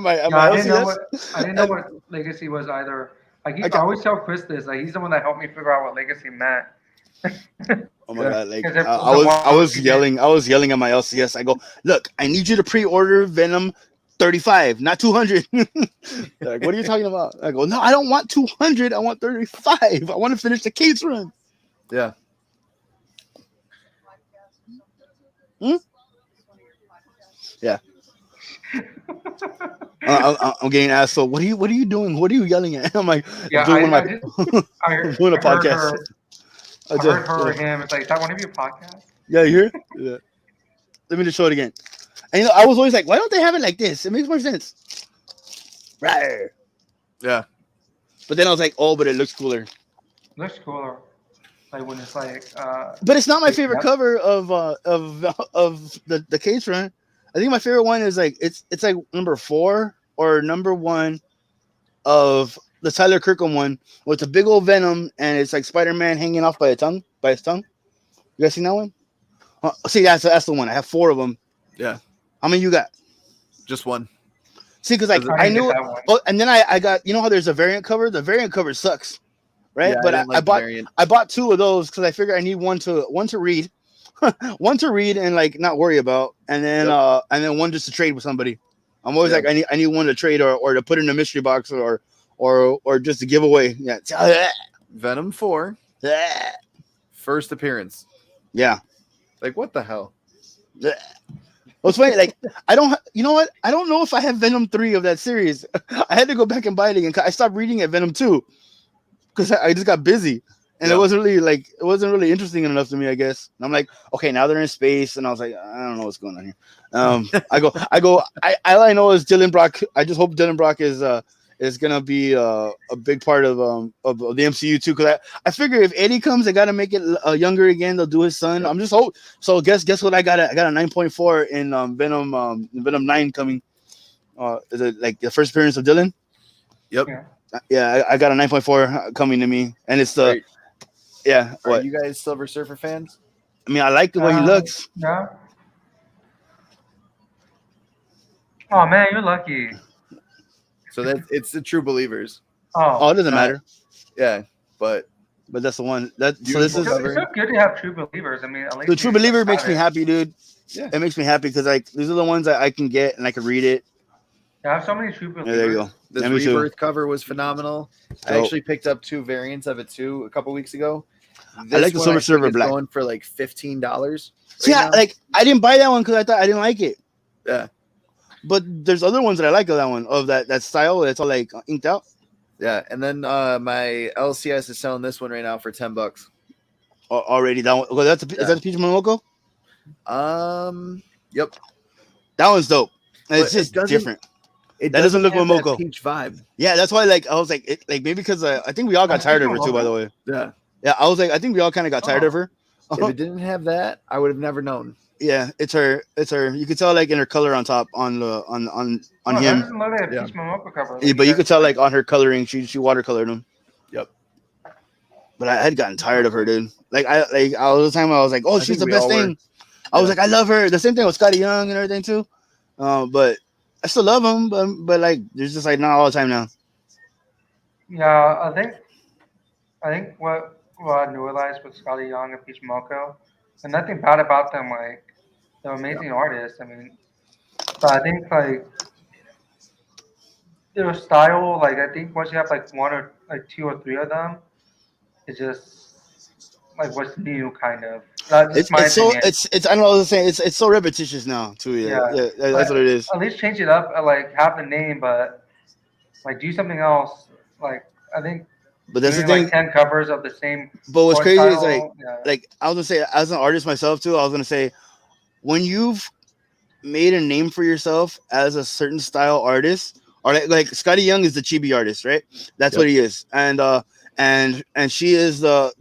my LCS. I didn't know what legacy was either. I always tell Chris this. Like he's the one that helped me figure out what legacy meant. Oh my god! Like I was yelling at my LCS. I go, look, I need you to pre-order Venom 35, not 200. Like, what are you talking about? I go, no, I don't want 200. I want 35. I want to finish the case run. Yeah. Yeah. I'm getting asked. So what are you doing? What are you yelling at? I'm like, yeah, doing doing a podcast. I heard her or him. It's like, is that one of your podcasts? Yeah, you hear? Yeah. Let me just show it again. And I was always like, why don't they have it like this? It makes more sense. Right. Yeah. But then I was like, oh, but it looks cooler. Looks cooler. Like when it's like But it's not my favorite Yep. cover of the case run. I think my favorite one is like it's like number 4 or number 1 of the Tyler Kirkham one with the big old Venom and it's like Spider-Man hanging off by his tongue. You guys seen that one? See, that's the one. I have 4 of them. Yeah, How many you got? just one. See, because like I I didn't knew. get that one. Oh, and then I got, you know how there's a variant cover. The variant cover sucks, right? Yeah, But didn't like I the bought variant. I bought 2 of those because I figured I need one to read, one to read and like not worry about, and then one just to trade with somebody. I'm always Yeah. like I need one to trade or to put in a mystery box or just to give away. Yeah. Venom 4, first appearance. Yeah. Like, what the hell? What's funny, like you know what? I don't know if I have Venom 3 of that series. I had to go back and buy it again. I stopped reading at Venom 2 because I just got busy. And Yeah. it wasn't really interesting enough to me, I guess. And I'm like, okay, now they're in space, and I was like, I don't know what's going on here. All I know is Dylan Brock. I just hope Dylan Brock is gonna be a big part of the MCU too. Because I figure if Eddie comes, they gotta make it younger again. They'll do his son. I'm just hope. So guess what? I got a 9.4 in Venom 9 coming. Is it like the first appearance of Dylan? Yep. Yeah, I got a 9.4 coming to me, and it's the. Right. Yeah, Are what? you guys Silver Surfer fans? I mean, I like the way he looks. No. Oh man, you're lucky. So it's the True Believers. Oh, it doesn't Not- matter. Yeah, but But that's the one. So this Beautiful is It's cover. so good to have true believers. I mean, at least the True you Believer have makes me it. happy, dude. Yeah. It makes me happy because like these are the ones that I can get and I can read it. I have so many true Yeah, believers. there you go. this Yeah, me too. Rebirth cover was phenomenal. I Dope. actually picked up 2 variants of it too a couple weeks ago. I like the Silver Surfer black. Going for like $15. See, I didn't buy that one because I thought I didn't like it. Yeah. But there's other ones that I like of that one of that style. It's all like inked out. Yeah, and then my LCS is selling this one right now for $10. Already that one. Well, is that the Peach Momoko? Yep. That one's dope. And But it's just it doesn't- different. It That doesn't look have that Momoko. peach vibe. Yeah, that's why like I was like maybe because I think we all got tired of her too. By the way, Yeah. yeah, I was like I think we all kind of got tired of her. If it didn't have that, I would have never known. Yeah, it's her. You could tell like in her color on top on Oh, him. that doesn't look like a Yeah. Peach Momoko cover. Yeah, but you could tell like on her coloring, she watercolored him. Yep. But I had gotten tired of her, dude. Like all the time I was like, oh, I she's think the we best all were. thing. I was like, I love her. The same thing with Scotty Young and everything too. But I still love him, but like there's just like not all the time now. Yeah, I think what I realized with Scotty Young and Peach Momoko, and nothing bad about them. Like they're amazing artists. I mean, but I think like their style, like I think once you have like 1 or like 2 or 3 of them, it's just like what's new, kind of. That's just my It's so opinion. it's I don't know what to say. It's so repetitious now too. Yeah, Yeah. that's what it is. At least change it up. Like have the name, but like do something else. Like I think But that's the doing, thing. like 10 covers of the same. But what's art crazy is style, yeah. like I was gonna say as an artist myself too. I was gonna say when you've made a name for yourself as a certain style artist, or like Scotty Young is the chibi artist, right? That's Yep. what he is, and she is the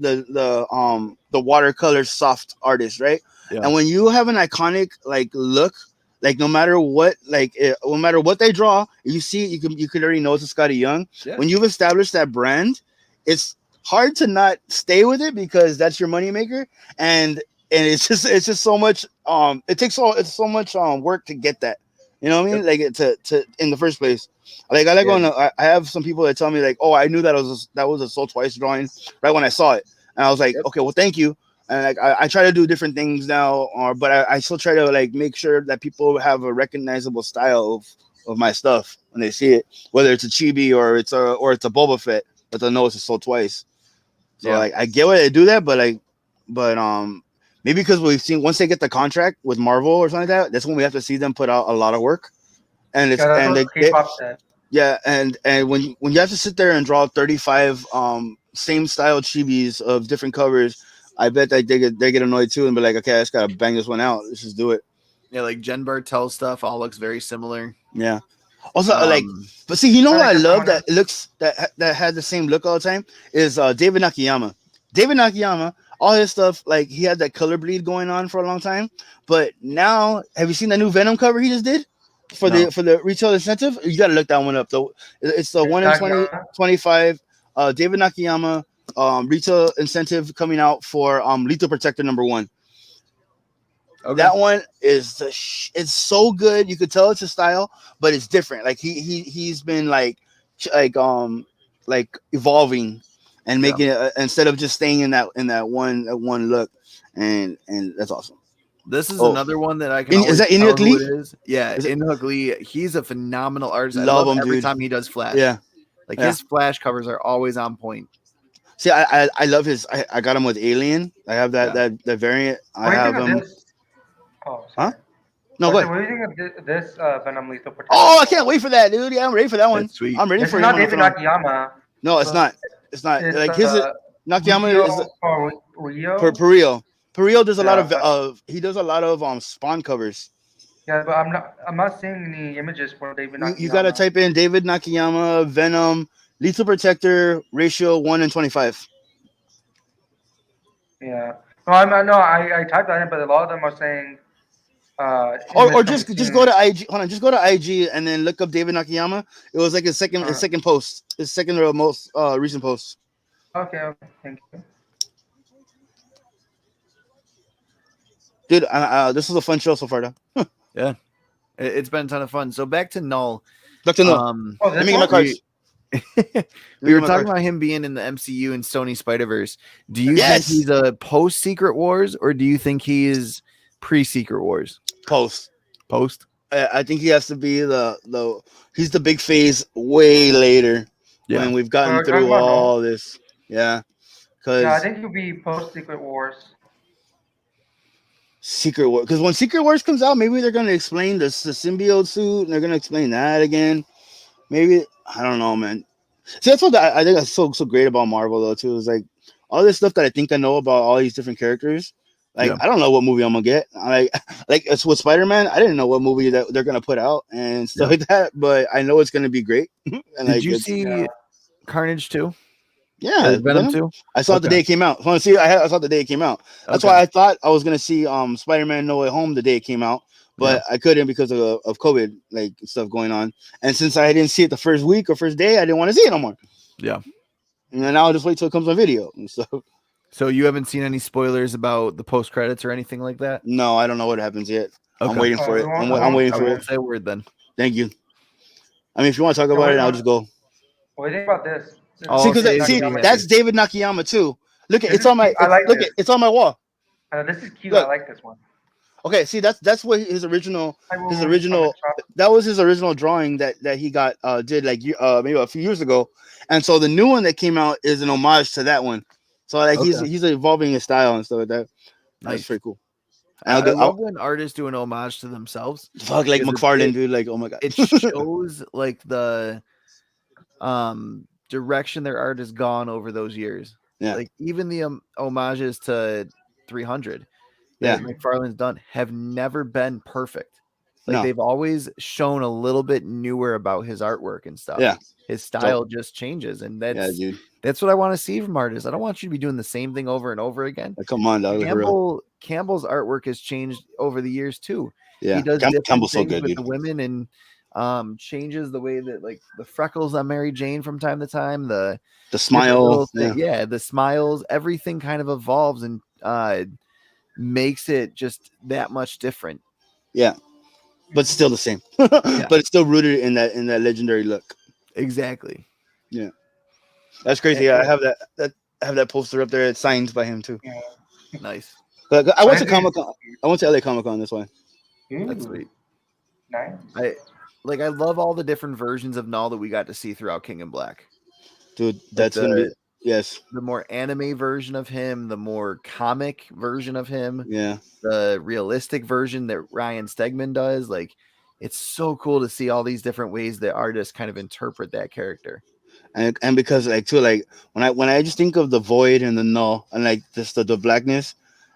watercolor soft artist, right? Yeah. And when you have an iconic like look, like no matter what they draw, you see you can already know it's a Scotty Young. Yeah. When you've established that brand, it's hard to not stay with it because that's your moneymaker, and it's just so much it's so much work to get that, you know what I mean? Like to in the first place. Like I like Yeah. when I have some people that tell me like, oh, I knew that was a Soul Twice drawing right when I saw it, and I was like, Yep. okay, well, thank you. And like I try to do different things now, but I still try to like make sure that people have a recognizable style of my stuff when they see it, whether it's a chibi or it's a Boba Fett, but they'll know it's a Soul Twice. So Yeah. like I get why they do that, but maybe because we've seen once they get the contract with Marvel or something like that, that's when we have to see them put out a lot of work. And it's Yeah, that's and what they, K-pop said. yeah, and when you have to sit there and draw 35 same style chibis of different covers, I bet that they get annoyed too and be like, okay, I just gotta bang this one out. Let's just do it. Yeah, like Jen Bartel stuff all looks very similar. Yeah. Also, like, but see, you know what I love that looks that had the same look all the time is David Nakayama. David Nakayama, all his stuff, like he had that color bleed going on for a long time. But now, have you seen the new Venom cover he just did for No. the retail incentive? You got to look that one up. Though it's the 1 in Nakayama? 25. David Nakayama retail incentive coming out for Lethal Protector #1. Okay. That one is it's so good. You could tell it's a style, but it's different. Like he's been like evolving and making it instead of just staying in that one look, and that's awesome. This is Oh. another one that I can. Is that tell Inhook who Lee? it is. Yeah, Is it- Inhook Lee. He's a phenomenal artist. I Love love him, every dude. time he does Flash. Yeah. Like Yeah. his Flash covers are always on point. See, I love his. I got him with Alien. I have that Yeah. that variant. I What do you have think him. of this? Oh, Huh? sorry. No, What go do ahead. you think of this Venom Lethal Protector? Oh, I can't wait for that, dude. Yeah, I'm ready for that one. That's sweet. I'm ready This for is him. not David Nakayama. No, it's not. It's not. It's Like his Nakayama is Rio. Perio. Perio does a lot Yeah, of he does a lot of Spawn covers. Yeah, but I'm not seeing any images for David Nakayama. You gotta type in David Nakayama, Venom, Lethal Protector, ratio 1 in 25. Yeah. No, I typed that in, but a lot of them are saying. Or just go to IG. Hold on, just go to IG and then look up David Nakayama. It was like his second post, his second most recent post. Okay, thank you. Dude, this was a fun show so far, though. Yeah, it's been a ton of fun. So back to Null. Dr. Null. Oh, Let me get my cards. We were talking about him being in the MCU and Sony Spider-Verse. Do you think he's a post Secret Wars, or do you think he is pre Secret Wars? Post. I think he has to be he's the big phase way later when we've gotten through all this. Yeah. I think he'll be post Secret Wars. Secret Wars, because when Secret Wars comes out, maybe they're gonna explain the symbiote suit, and they're gonna explain that again. Maybe, I don't know, man. See, that's what I think that's so great about Marvel, though, too. Is like all this stuff that I think I know about all these different characters. Like, I don't know what movie I'm gonna get. Like it's with Spider-Man. I didn't know what movie that they're gonna put out and stuff like that, but I know it's gonna be great. And did you see Carnage 2? Yeah, Venom 2. I saw it the day it came out. I saw it the day it came out. That's why I thought I was gonna see Spider-Man No Way Home the day it came out, but I couldn't because of COVID like stuff going on. And since I didn't see it the first week or first day, I didn't want to see it no more. Yeah. And then I'll just wait till it comes on video and stuff. So you haven't seen any spoilers about the post credits or anything like that? No, I don't know what happens yet. Okay. I'm waiting for it. I'm waiting for it. Say a word then. Thank you. I mean, if you want to talk about it, I'll just go. What do you think about this? See, that's David Nakayama too. Look at it's on my. It's on my wall. This is cute. Look. I like this one. Okay, see that's what his original that was his original drawing that he got did like maybe a few years ago, and so the new one that came out is an homage to that one. So like he's evolving his style and stuff like that. That's pretty cool. I love when artists do an homage to themselves. Fuck, like McFarlane, dude. Like, oh my god, it shows like the direction their art has gone over those years. Yeah, like even the homages to 300 that McFarlane's done have never been perfect. Like they've always shown a little bit newer about his artwork and stuff. Yeah, his style just changes, and that's what I want to see from artists. I don't want you to be doing the same thing over and over again. Like, come on, dog. Campbell's artwork has changed over the years too. Yeah, he does Campbell's so good, with dude. The women and changes the way that like the freckles on Mary Jane from time to time, the smile, the smiles, everything kind of evolves and makes it just that much different. Yeah, but still the same. But it's still rooted in that legendary look. Exactly. Yeah, that's crazy. Yeah, I have that poster up there. It's signed by him too. Yeah. Nice. But I went to Comic-Con. I went to LA Comic-Con this way. That's sweet. Nice. I love all the different versions of Null that we got to see throughout King and Black. Dude, that's gonna be the more anime version of him, the more comic version of him. Yeah. The realistic version that Ryan Stegman does. Like, it's so cool to see all these different ways that artists kind of interpret that character. And because like too, like when I just think of the void and the null and like just the blackness,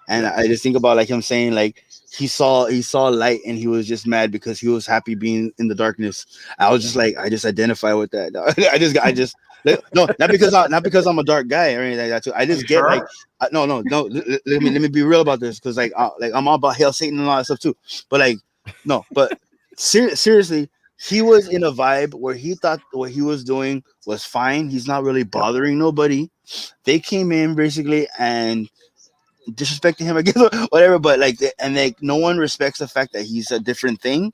and I just think about like him saying like he saw light and he was just mad because he was happy being in the darkness. I was just like, I just identify with that. Like, no, not because I'm a dark guy or anything like that too. I just You get sure? like no. Let me be real about this because like I'm all about Hail Satan and all that stuff too. But like no, but seriously, he was in a vibe where he thought what he was doing was fine. He's not really bothering nobody. They came in basically and disrespecting him, I guess, whatever. But like, and like, no one respects the fact that he's a different thing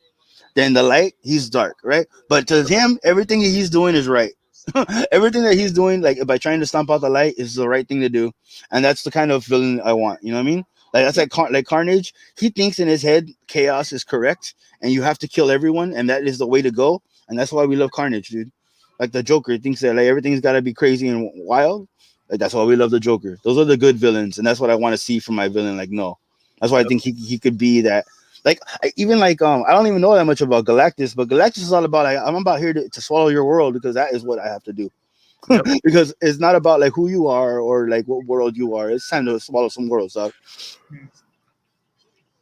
than the light. He's dark, right? But to him, everything that he's doing is right. Everything that he's doing, like by trying to stomp out the light, is the right thing to do, and that's the kind of villain I want. You know what I mean? Like that's like Carnage. He thinks in his head chaos is correct, and you have to kill everyone, and that is the way to go. And that's why we love Carnage, dude. Like the Joker thinks that like everything's got to be crazy and wild. Like that's why we love the Joker. Those are the good villains, and that's what I want to see from my villain. Like no, that's why I think he could be that. Like even like I don't even know that much about Galactus, but Galactus is all about like I'm about here to swallow your world because that is what I have to do. Because it's not about like who you are or like what world you are. It's time to swallow some worlds, dog.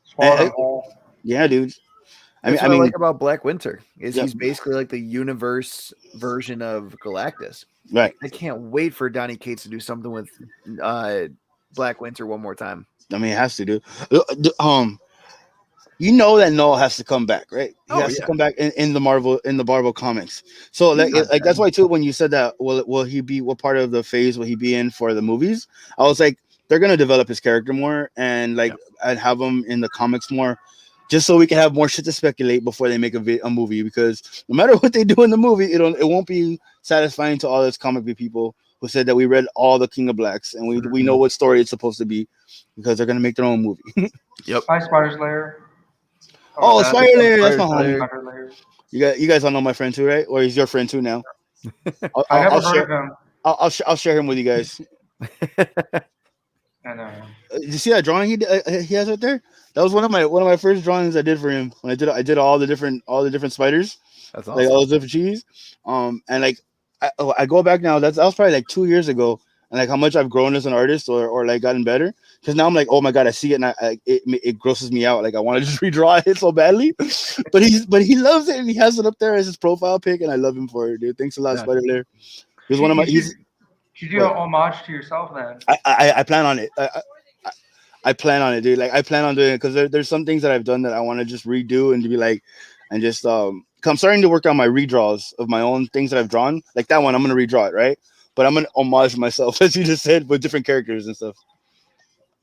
Swallow them whole. Yeah, dude. That's what I like about Black Winter is Yeah. he's basically like the universe version of Galactus. Right. I can't wait for Donny Cates to do something with Black Winter one more time. I mean, it has to do. You know that Noah has to come back, right? He has to come back in the Marvel comics. So like that's why too when you said that will he be what part of the phase will he be in for the movies? I was like they're gonna develop his character more and like I'd have him in the comics more, just so we can have more shit to speculate before they make a movie. Because no matter what they do in the movie, it won't be satisfying to all those comic book people who said that we read all the King of Blacks and we know what story it's supposed to be because they're gonna make their own movie. Hi, Spider's Lair. Oh, Spider Lair, that's my Spider homie. Lair. You guys all know my friend too, right? Or he's your friend too now? I never heard of him. I'll share him with you guys. I know. You see that drawing he has right there? That was one of my first drawings I did for him when I did all the different spiders. That's awesome. Like all those different cheese. And like I go back now. That was probably like 2 years ago. And like how much I've grown as an artist or like gotten better. Because now I'm like, oh my god, I see it and it grosses me out. Like I want to just redraw it so badly. but he loves it and he has it up there as his profile pic and I love him for it, dude. Thanks a lot, Spider Lair. He's one of my. You do an homage to yourself then. I plan on it. I plan on it, dude. Like I plan on doing it because there's some things that I've done that I want to just redo and to be like, and just I'm starting to work on my redraws of my own things that I've drawn. Like that one, I'm gonna redraw it, right? But I'm gonna homage myself, as you just said, with different characters and stuff.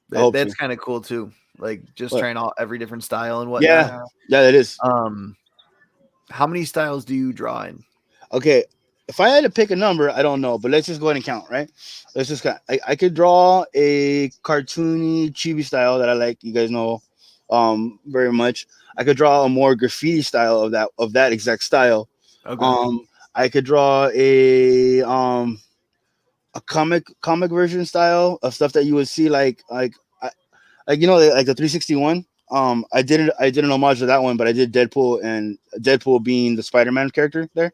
That's kind of cool too. Like just trying out every different style and whatnot. Yeah, it is. How many styles do you draw in? Okay, if I had to pick a number, I don't know, but let's just go ahead and count, right? Let's just count. I could draw a cartoony chibi style that I like. You guys know, very much. I could draw a more graffiti style of that exact style. Okay. I could draw a comic version style of stuff that you would see like you know like the 361. I did an homage to that one, but I did Deadpool and Deadpool being the Spider-Man character there.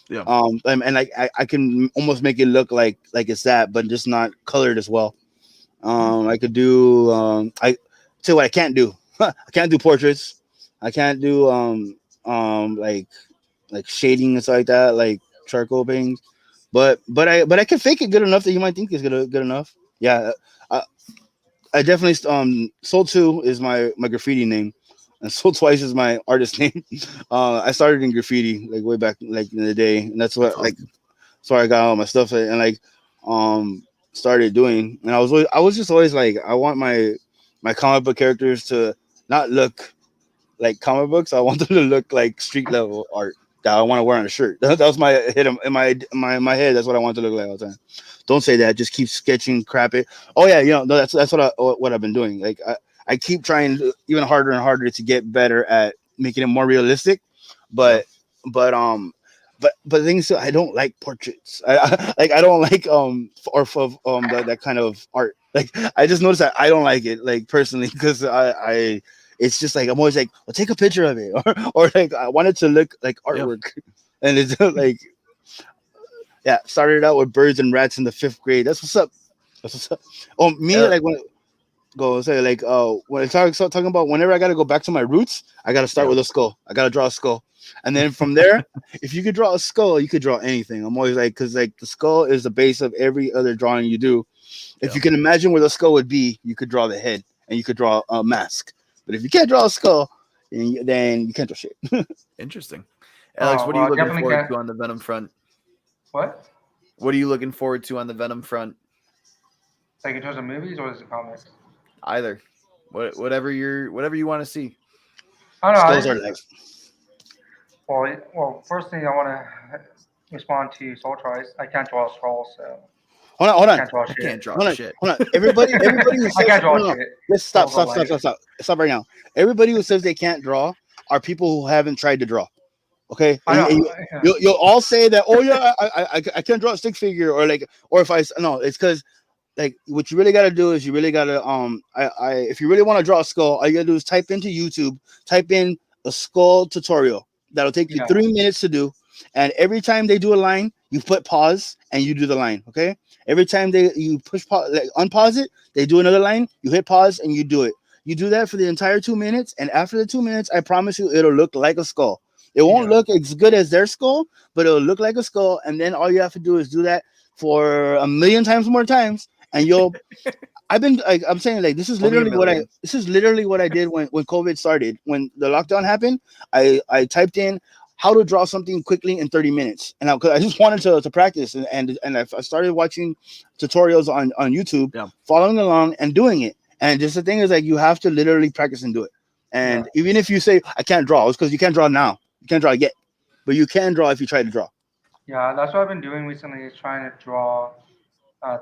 Yeah. And like I can almost make it look like it's that, but just not colored as well. I could do I tell you what I can't do. I can't do portraits. I can't do like shading and stuff like that, like charcoal paintings. But I can fake it good enough that you might think it's good enough. Yeah. I definitely Soul 2 is my graffiti name, and Soul Twice is my artist name. I started in graffiti like way back like in the day, and that's what like so I got all my stuff and like started doing. And I was just always like I want my comic book characters to not look like comic books. I want them to look like street level art that I want to wear on a shirt. That was my hit in my head. That's what I want to look like all the time. Don't say that. Just keep sketching crap it. Oh yeah, you know, no, that's what I've been doing. Like I keep trying even harder and harder to get better at making it more realistic. But the thing is, I don't like portraits. I don't like that kind of art. Like I just noticed that I don't like it, like personally, because I it's just like I'm always like, well, take a picture of it, or like I want it to look like artwork, and it's like. Yeah, started out with birds and rats in the 5th grade. That's what's up. Oh, me like when go say like when I start talking about whenever I gotta go back to my roots, I gotta start Yep. with a skull. I gotta draw a skull, and then from there, if you could draw a skull, you could draw anything. I'm always like, because like the skull is the base of every other drawing you do. If Yeah. you can imagine where the skull would be, you could draw the head and you could draw a mask. But if you can't draw a skull, then you can't draw shit. Interesting. Alex, Oh, what are well, you I looking definitely forward can't. to on the Venom front? What? What are you looking forward to on the Venom front? Like in terms of movies or is it comics? Either. Whatever you want to see. I don't know. Skulls are life. Well, first thing I want to respond to Soul Tries. I can't draw a scroll, so Hold I on. can't draw I shit. can't draw Hold on, shit. hold on. Everybody who I says can't draw no, no, shit. let's stop right now. Everybody who says they can't draw are people who haven't tried to draw. Okay, I and know. Yeah. you'll all say that. Oh yeah, I can't draw a stick figure or like or if I no, it's because like what you really got to do is you really got to if you really want to draw a skull, all you got to do is type into YouTube, type in a skull tutorial. That'll take you Yeah. 3 minutes to do. And every time they do a line, you put pause and you do the line. Okay. Every time you push pause, like, unpause it, they do another line. You hit pause and you do it. You do that for the entire 2 minutes, and after the 2 minutes, I promise you, it'll look like a skull. It won't Yeah. look as good as their skull, but it'll look like a skull. And then all you have to do is do that for a million times more times, and you'll. I've been like I'm saying like this is Only a literally million. what I did when COVID started. When the lockdown happened, I typed in how to draw something quickly in 30 minutes, and I just wanted to practice, and I started watching tutorials on YouTube, Yeah. following along and doing it. And just the thing is like you have to literally practice and do it. And even if you say I can't draw, it's because you can't draw now. You can't draw yet, but you can draw if you try to draw. Yeah, that's what I've been doing recently is trying to draw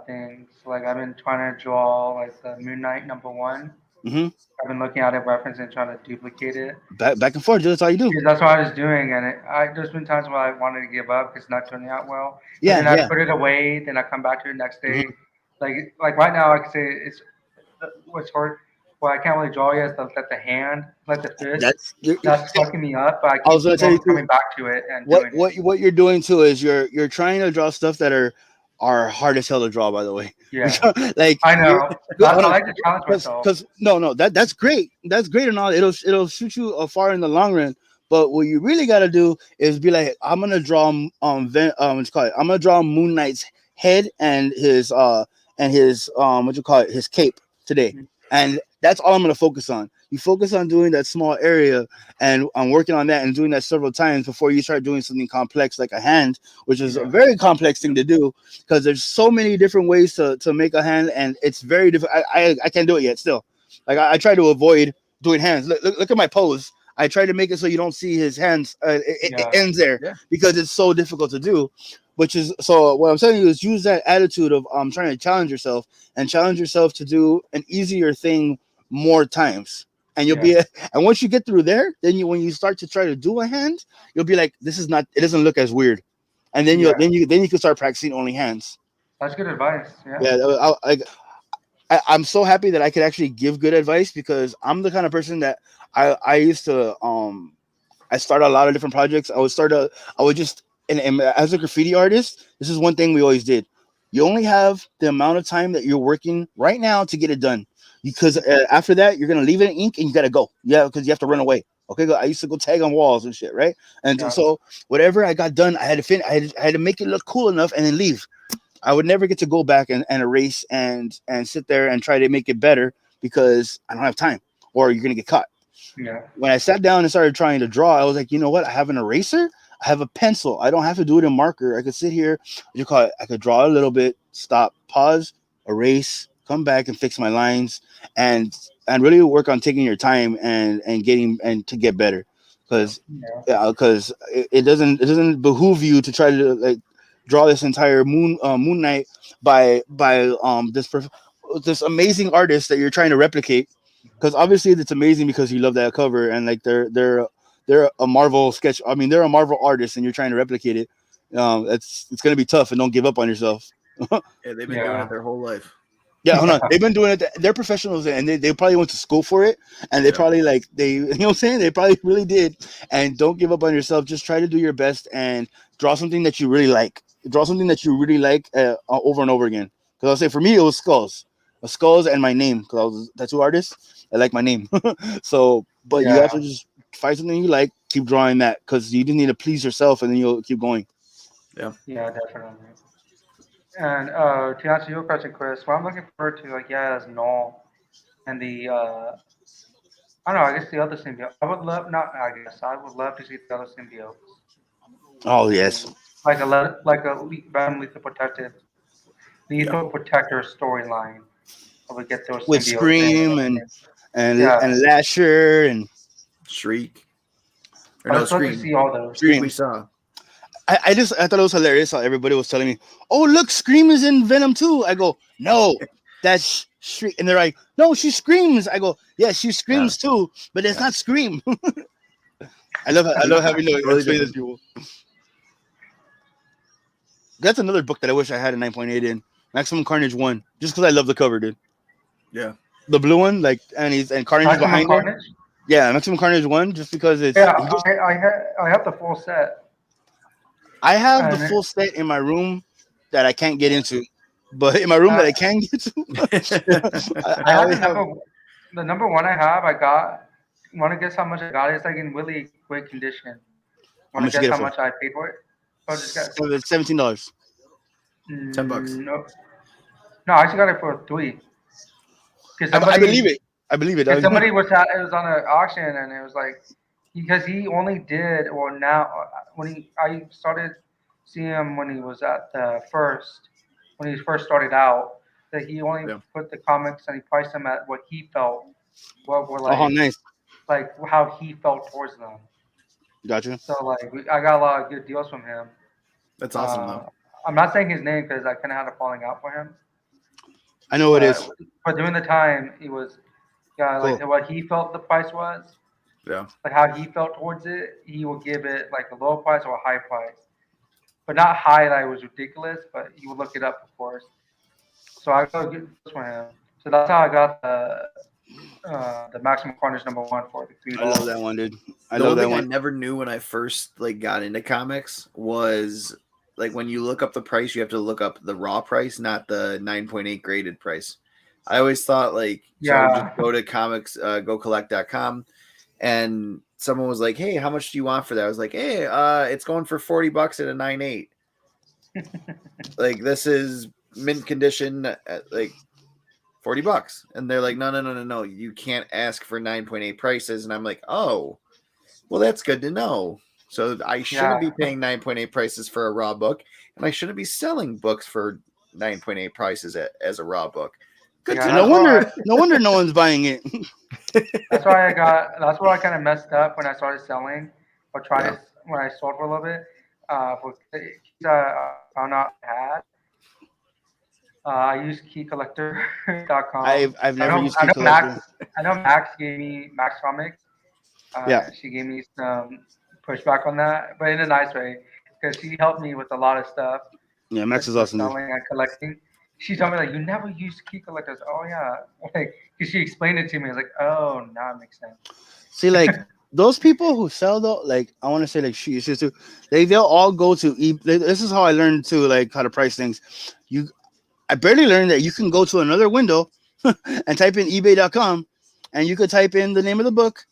things. Like I've been trying to draw like the Moon Knight #1. Hmm. I've been looking at it, reference and trying to duplicate it. Back and forth. That's all you do. Because that's what I was doing, and there's been times where I wanted to give up because it's not turning out well. But Yeah, then I yeah. put it away, then I come back to it next day. Mhm. Like right now, I can say it's what's hard. Well, I can't really draw yet. Is the hand, like the fist. That's fucking me up, but I I was keep gonna tell you too. coming back to it and What doing it. what you're doing too is you're trying to draw stuff that are hard as hell to draw. By the way, Yeah, like I know. I hold on. like to challenge myself. Because no, that's great. That's great and all. It'll shoot you far in the long run. But what you really got to do is be like, I'm gonna draw what's called. I'm gonna draw Moon Knight's head and his what you call it, his cape today, and that's all I'm gonna focus on. You focus on doing that small area, and I'm working on that and doing that several times before you start doing something complex like a hand, which is a very complex thing to do because there's so many different ways to make a hand, and it's very different. I can't do it yet still. Like I try to avoid doing hands. Look at my pose. I try to make it so you don't see his hands. It ends there because it's so difficult to do. Which is so. What I'm telling you is use that attitude of trying to challenge yourself and challenge yourself to do an easier thing more times. And you'll be, and once you get through there, then when you start to try to do a hand, you'll be like, this is not. It doesn't look as weird. And then you can start practicing only hands. That's good advice. I'm so happy that I could actually give good advice because I'm the kind of person that I used to I start a lot of different projects. I would just and as a graffiti artist, this is one thing we always did. You only have the amount of time that you're working right now to get it done, because after that you're gonna leave it in ink and you gotta go. Yeah, because you have to run away. Okay, I used to go tag on walls and shit, right? And so whatever I got done, I had to finish. I had to make it look cool enough and then leave. I would never get to go back and erase and sit there and try to make it better because I don't have time, or you're gonna get caught. Yeah. When I sat down and started trying to draw, I was like, you know what? I have an eraser. I have a pencil. I don't have to do it in marker. I could sit here. You call it. I could draw a little bit, stop, pause, erase, come back and fix my lines, and really work on taking your time and getting and to get better. Because it doesn't behoove you to try to like draw this entire Moon Knight by this amazing artist that you're trying to replicate. Because obviously it's amazing because you love that cover and like they're a Marvel sketch. I mean, they're a Marvel artist and you're trying to replicate it. It's gonna be tough, and don't give up on yourself. Yeah, they've been doing it their whole life. Yeah, hold on. They've been doing it. They're professionals, and they probably went to school for it, and they probably you know what I'm saying? They probably really did. And don't give up on yourself. Just try to do your best and draw something that you really like. Draw something that you really like over and over again. Because I'll say for me, it was skulls. skulls and my name because I was a tattoo artist. I like my name. So, but you have Yeah. to just find something you like, keep drawing that because you just need to please yourself, and then you'll keep going. Yeah, definitely. And to answer your question, Chris, what I'm looking forward to, like, yeah, is Null and the I don't know. I guess the other symbiote. I would love not. I guess I would love to see the other symbiotes. Oh yes, And like a Venom lethal protector storyline. I would get those with symbiotes in. Scream and Yes, Lasher and Shriek. Or I no, would love to Scream. see all those. Scream we Scream. saw. I thought it was hilarious how everybody was telling me, "Oh, look, Scream is in Venom too." I go, "No, that's Shriek," and they're like, "No, she screams." I go, "Yeah, she Yeah. screams too, but it's Yeah. not Scream." I love having to Totally explain this different. to people. That's another book that I wish I had a 9.8 in. Maximum Carnage 1, just because I love the cover, dude. Yeah. The blue one, like, and Carnage is Maximum behind there. Carnage. Yeah, Maximum Carnage 1, just because it's. Yeah, He just, I have the full set. I have the And full set in my room that I can't get into, but in my room that I can get to, I I have always have. the number one I have. I got. Want to guess how much I got? It's like in really great condition. How Want to much you guess get it how for? much I paid for it? Oh, just guess. $17. $10. No, no, I actually got it for 3. Because I believe somebody, it. I believe it. because Dog. somebody was at, it was on an auction, and it was like, because he only did, well, now when I started seeing him when he was at the first, when he first started out, that he only Yeah. put the comics and he priced them at what he felt, what were Oh, nice. like how he felt towards them. Gotcha. So like, I got a lot of good deals from him. That's awesome though. I'm not saying his name because I kind of had a falling out for him, I know it is. but during the time, he was, yeah, like Cool. what he felt the price was, Yeah. like how he felt towards it, he would give it like a low price or a high price, but not high that it was ridiculous. But he would look it up, of course. So I got good deals for him. So that's how I got the Maximum Carnage number one for the I love $3. that one, dude. I The love one that thing I one. never knew when I first like got into comics was like when you look up the price, you have to look up the raw price, not the 9.8 graded price. I always thought like so I would Yeah, just go to comics gocollect.com and someone was like, "Hey, how much do you want for that?" I was like, "Hey, it's going for $40 at a 9.8." Like this is mint condition at like $40. And they're like, no, you can't ask for 9.8 prices. And I'm like, oh, well, that's good to know. So I shouldn't be paying 9.8 prices for a raw book, and I shouldn't be selling books for 9.8 prices as a raw book. Good yeah. to No know. wonder. No wonder no one's buying it. That's why I got. That's where I kind of messed up when I started selling, or tried Yeah. to when I sold for a little bit. For found out I had. I use keycollector.com. I've never used Key I know Collector. Max gave me Max Comics. Yeah. She gave me some pushback on that, but in a nice way, because she helped me with a lot of stuff Yeah, Max is for awesome, dude. selling and collecting. She told me like, you never use key collectors. Oh yeah, like because she explained it to me. I was like, oh, now it makes sense. See, like those people who sell though, like I want to say like she used to, they'll all go to this is how I learned to like how to price things. I barely learned that you can go to another window and type in ebay.com and you could type in the name of the book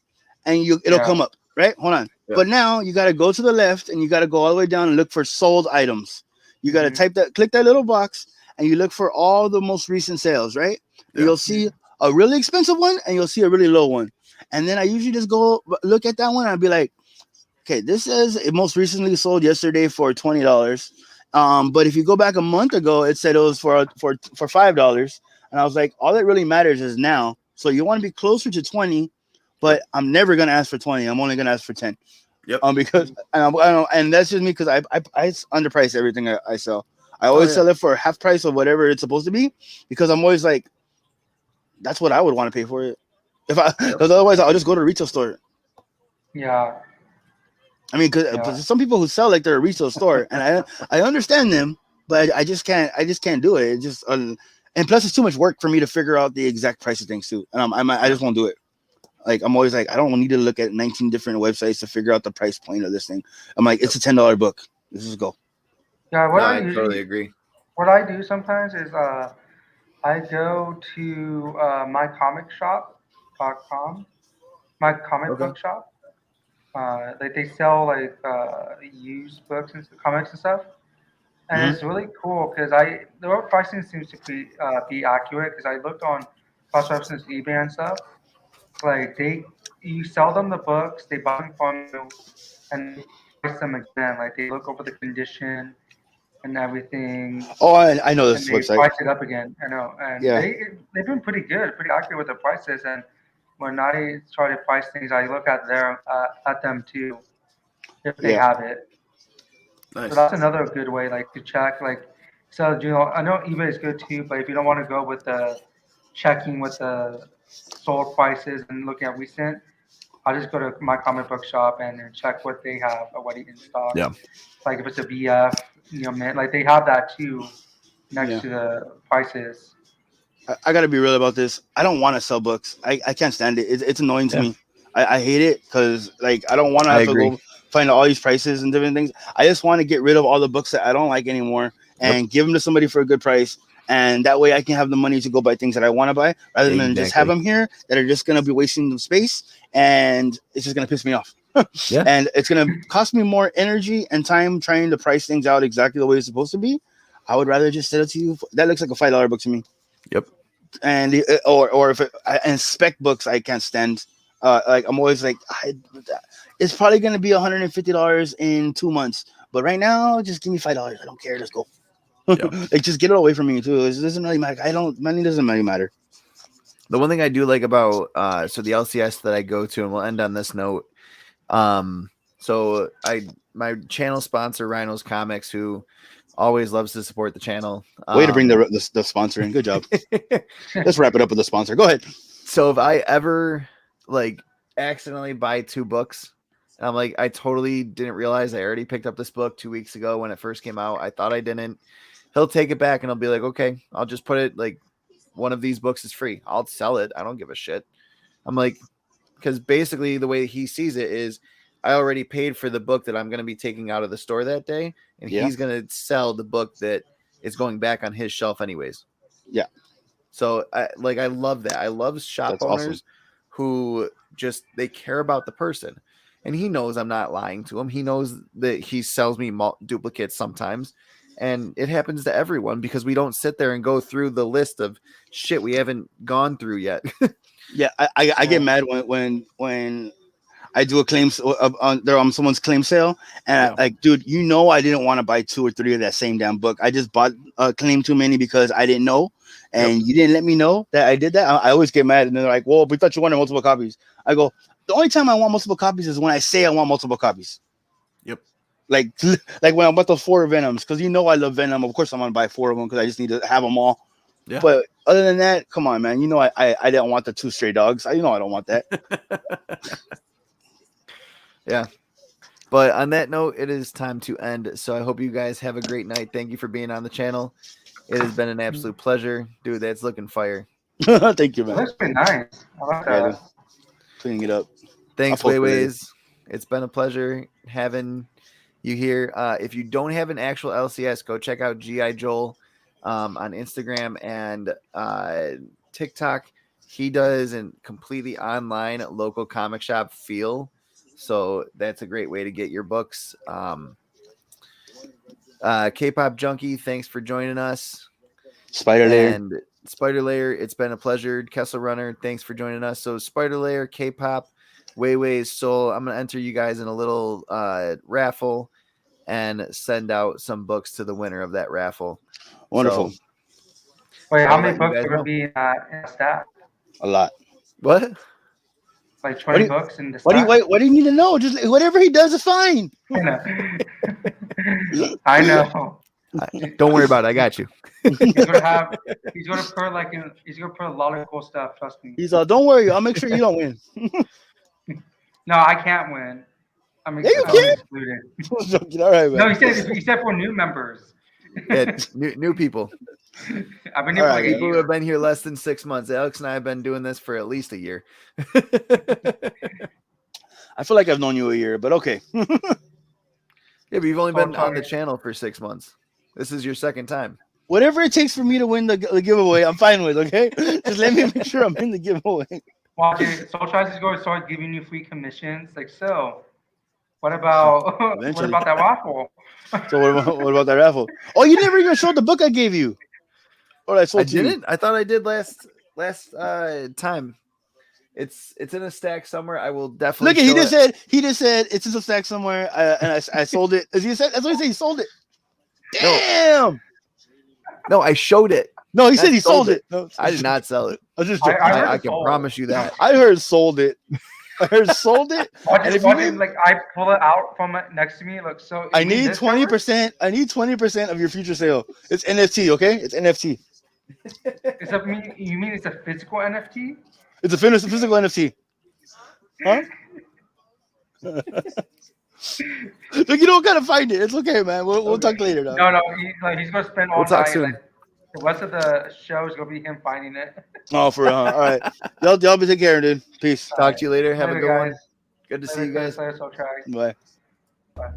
and it'll come up, right? Hold on. Yeah. But now you got to go to the left and you got to go all the way down and look for sold items. You got to click that little box and you look for all the most recent sales, right? And you'll see a really expensive one and you'll see a really low one. And then I usually just go look at that one and I'll be like, okay, this says it most recently sold yesterday for $20. But if you go back a month ago, it said it was for $5. And I was like, all that really matters is now. So you want to be closer to 20, but I'm never gonna ask for 20. I'm only gonna ask for 10. Yep. Because and that's just me because I underprice everything I sell. I always sell it for half price of whatever it's supposed to be because I'm always like, that's what I would want to pay for it. Because otherwise I'll just go to a retail store. Yeah. I mean, because some people who sell like they're a retail store, and I understand them, but I just can't do it. It just and plus it's too much work for me to figure out the exact price of things too, and I just won't do it. Like I'm always like I don't need to look at 19 different websites to figure out the price point of this thing. I'm like it's a $10 book. Let's just go. Yeah. I totally agree. What I do sometimes is I I go to mycomicshop.com, my comic Okay. book shop. Like they sell like used books and comics and stuff, and Mhm. it's really cool because the pricing seems to be accurate because I looked on cross reference eBay and stuff. Like you sell them the books, they buy them from you, and they price them again. Like they look over the condition and everything, Oh, I know and this they website. price it up again. I know, and Yeah. they've been pretty good, pretty accurate with their prices. And when I try to price things, I look at them too if they Yeah. have it. So Nice. that's another good way, like to check. Like, so I know eBay is good too, but if you don't want to go with the checking with the sold prices and looking at recent, I'll just go to my comic book shop and then check what they have already in stock. Yeah. Like if it's a VF, like they have that too next Yeah. to the prices. I got to be real about this. I don't want to sell books. I can't stand it. It's annoying to Yeah. me. I hate it because like I don't want to I have to agree. go find all these prices and different things. I just want to get rid of all the books that I don't like anymore and give them to somebody for a good price. And that way I can have the money to go buy things that I want to buy rather than just have Exactly. them here that are just going to be wasting the space and it's just going to piss me off. Yeah. And it's going to cost me more energy and time trying to price things out exactly the way it's supposed to be. I would rather just sell it to you. That looks like a $5 book to me. Yep. And or if and spec books I can't stand. Like I'm always like it's probably gonna be $150 in 2 months, but right now just give me $5. I don't care. Let's go. Yeah. Like just get it away from me too. It doesn't really matter. Money doesn't really matter. The one thing I do like about so the LCS that I go to, and we'll end on this note. So my channel sponsor Rhinos Comics, who always loves to support the channel. Way to bring the sponsor in. Good job. Let's wrap it up with the sponsor. Go ahead. So if I ever like accidentally buy 2 books, and I'm like, I totally didn't realize I already picked up this book 2 weeks ago when it first came out. I thought I didn't. He'll take it back and I'll be like, okay, I'll just put it like one of these books is free. I'll sell it. I don't give a shit. I'm like, because basically the way he sees it is I already paid for the book that I'm going to be taking out of the store that day, and he's going to sell the book that is going back on his shelf anyways. Yeah. So I love that. I love shop That's owners awesome. who just, they care about the person, and he knows I'm not lying to him. He knows that he sells me duplicates sometimes, and it happens to everyone because we don't sit there and go through the list of shit we haven't gone through yet. Yeah, I get mad when I do a claim on someone's claim sale, and like, dude, I didn't want to buy 2 or 3 of that same damn book. I just bought claim too many because I didn't know, and you didn't let me know that I did that. I always get mad, and they're like, "Well, we thought you wanted multiple copies." I go, "The only time I want multiple copies is when I say I want multiple copies." Yep. Like when I bought those 4 Venoms, because I love Venom. Of course, I'm gonna buy 4 of them because I just need to have them all. Yeah. But other than that, come on, man. I didn't want the 2 stray dogs. I don't want that. Yeah. But on that note, it is time to end. So I hope you guys have a great night. Thank you for being on the channel. It has been an absolute pleasure. Dude, that's looking fire. Thank you, man. That's pretty nice. I like that. Dude. Cleaning it up. Thanks, Wayways. It's been a pleasure having you here. If you don't have an actual LCS, go check out G.I. Joel on Instagram and TikTok. He does a completely online local comic shop feel. So that's a great way to get your books. K-Pop Junkie, thanks for joining us. Spider Layer. And Spider Layer, it's been a pleasure. Kessel Runner, thanks for joining us. So Spider Layer, K-Pop, Wayway's Soul. I'm going to enter you guys in a little raffle and send out some books to the winner of that raffle. Wonderful. So, wait, how many books are going to be in a stack? A lot. What? Like 20 books in the stack? What do you need to know? Just whatever he does is fine. I know. I know. Don't worry about it. I got you. He's gonna put a lot of cool stuff. Trust me. He's don't worry. I'll make sure you don't win. No, I can't win. I'm excluded. All right, man. No, he said for new members. Yeah, new people. I've been here for people who have been here less than 6 months. Alex and I have been doing this for at least a year. I feel like I've known you a year, but okay. Yeah, but you've only been on the channel for 6 months. This is your second time. Whatever it takes for me to win the giveaway, I'm fine with. Okay, just let me make sure I'm in the giveaway. Well, dude, Soul Tribes is going to start giving you free commissions. Like, so, what about what Eventually. about that raffle? So what about that raffle? Oh, you never even showed the book I gave you. Or I I sold to you. didn't. I thought I did last time. It's in a stack somewhere. I will definitely. Look, he show just said it's in some stack somewhere, and I sold it. As he said, that's what he said. He sold it. No. Damn. No, I showed it. No, he said I he sold it. No, I did not sell it. I was just I joking. heard I can sold. promise you that. I heard sold it. I heard sold it. And if you Watching, like, I pull it out from it next to me. Look, so I you mean need this cover? 20%. I need 20% of your future sale. It's NFT, okay? It's NFT. You mean it's a physical NFT? It's a physical NFT. Huh? Look, you don't gotta find it. It's okay, man. We'll talk later. Dog. No, he's gonna spend all We'll talk night. soon. Like, the rest of the show is gonna be him finding it. Oh, for real. Huh? All right. Y'all be taking care, dude. Peace. Talk to you later. Have a Later, good one. guys. Good to see you guys. Later, Soul Tribes. Bye. Bye.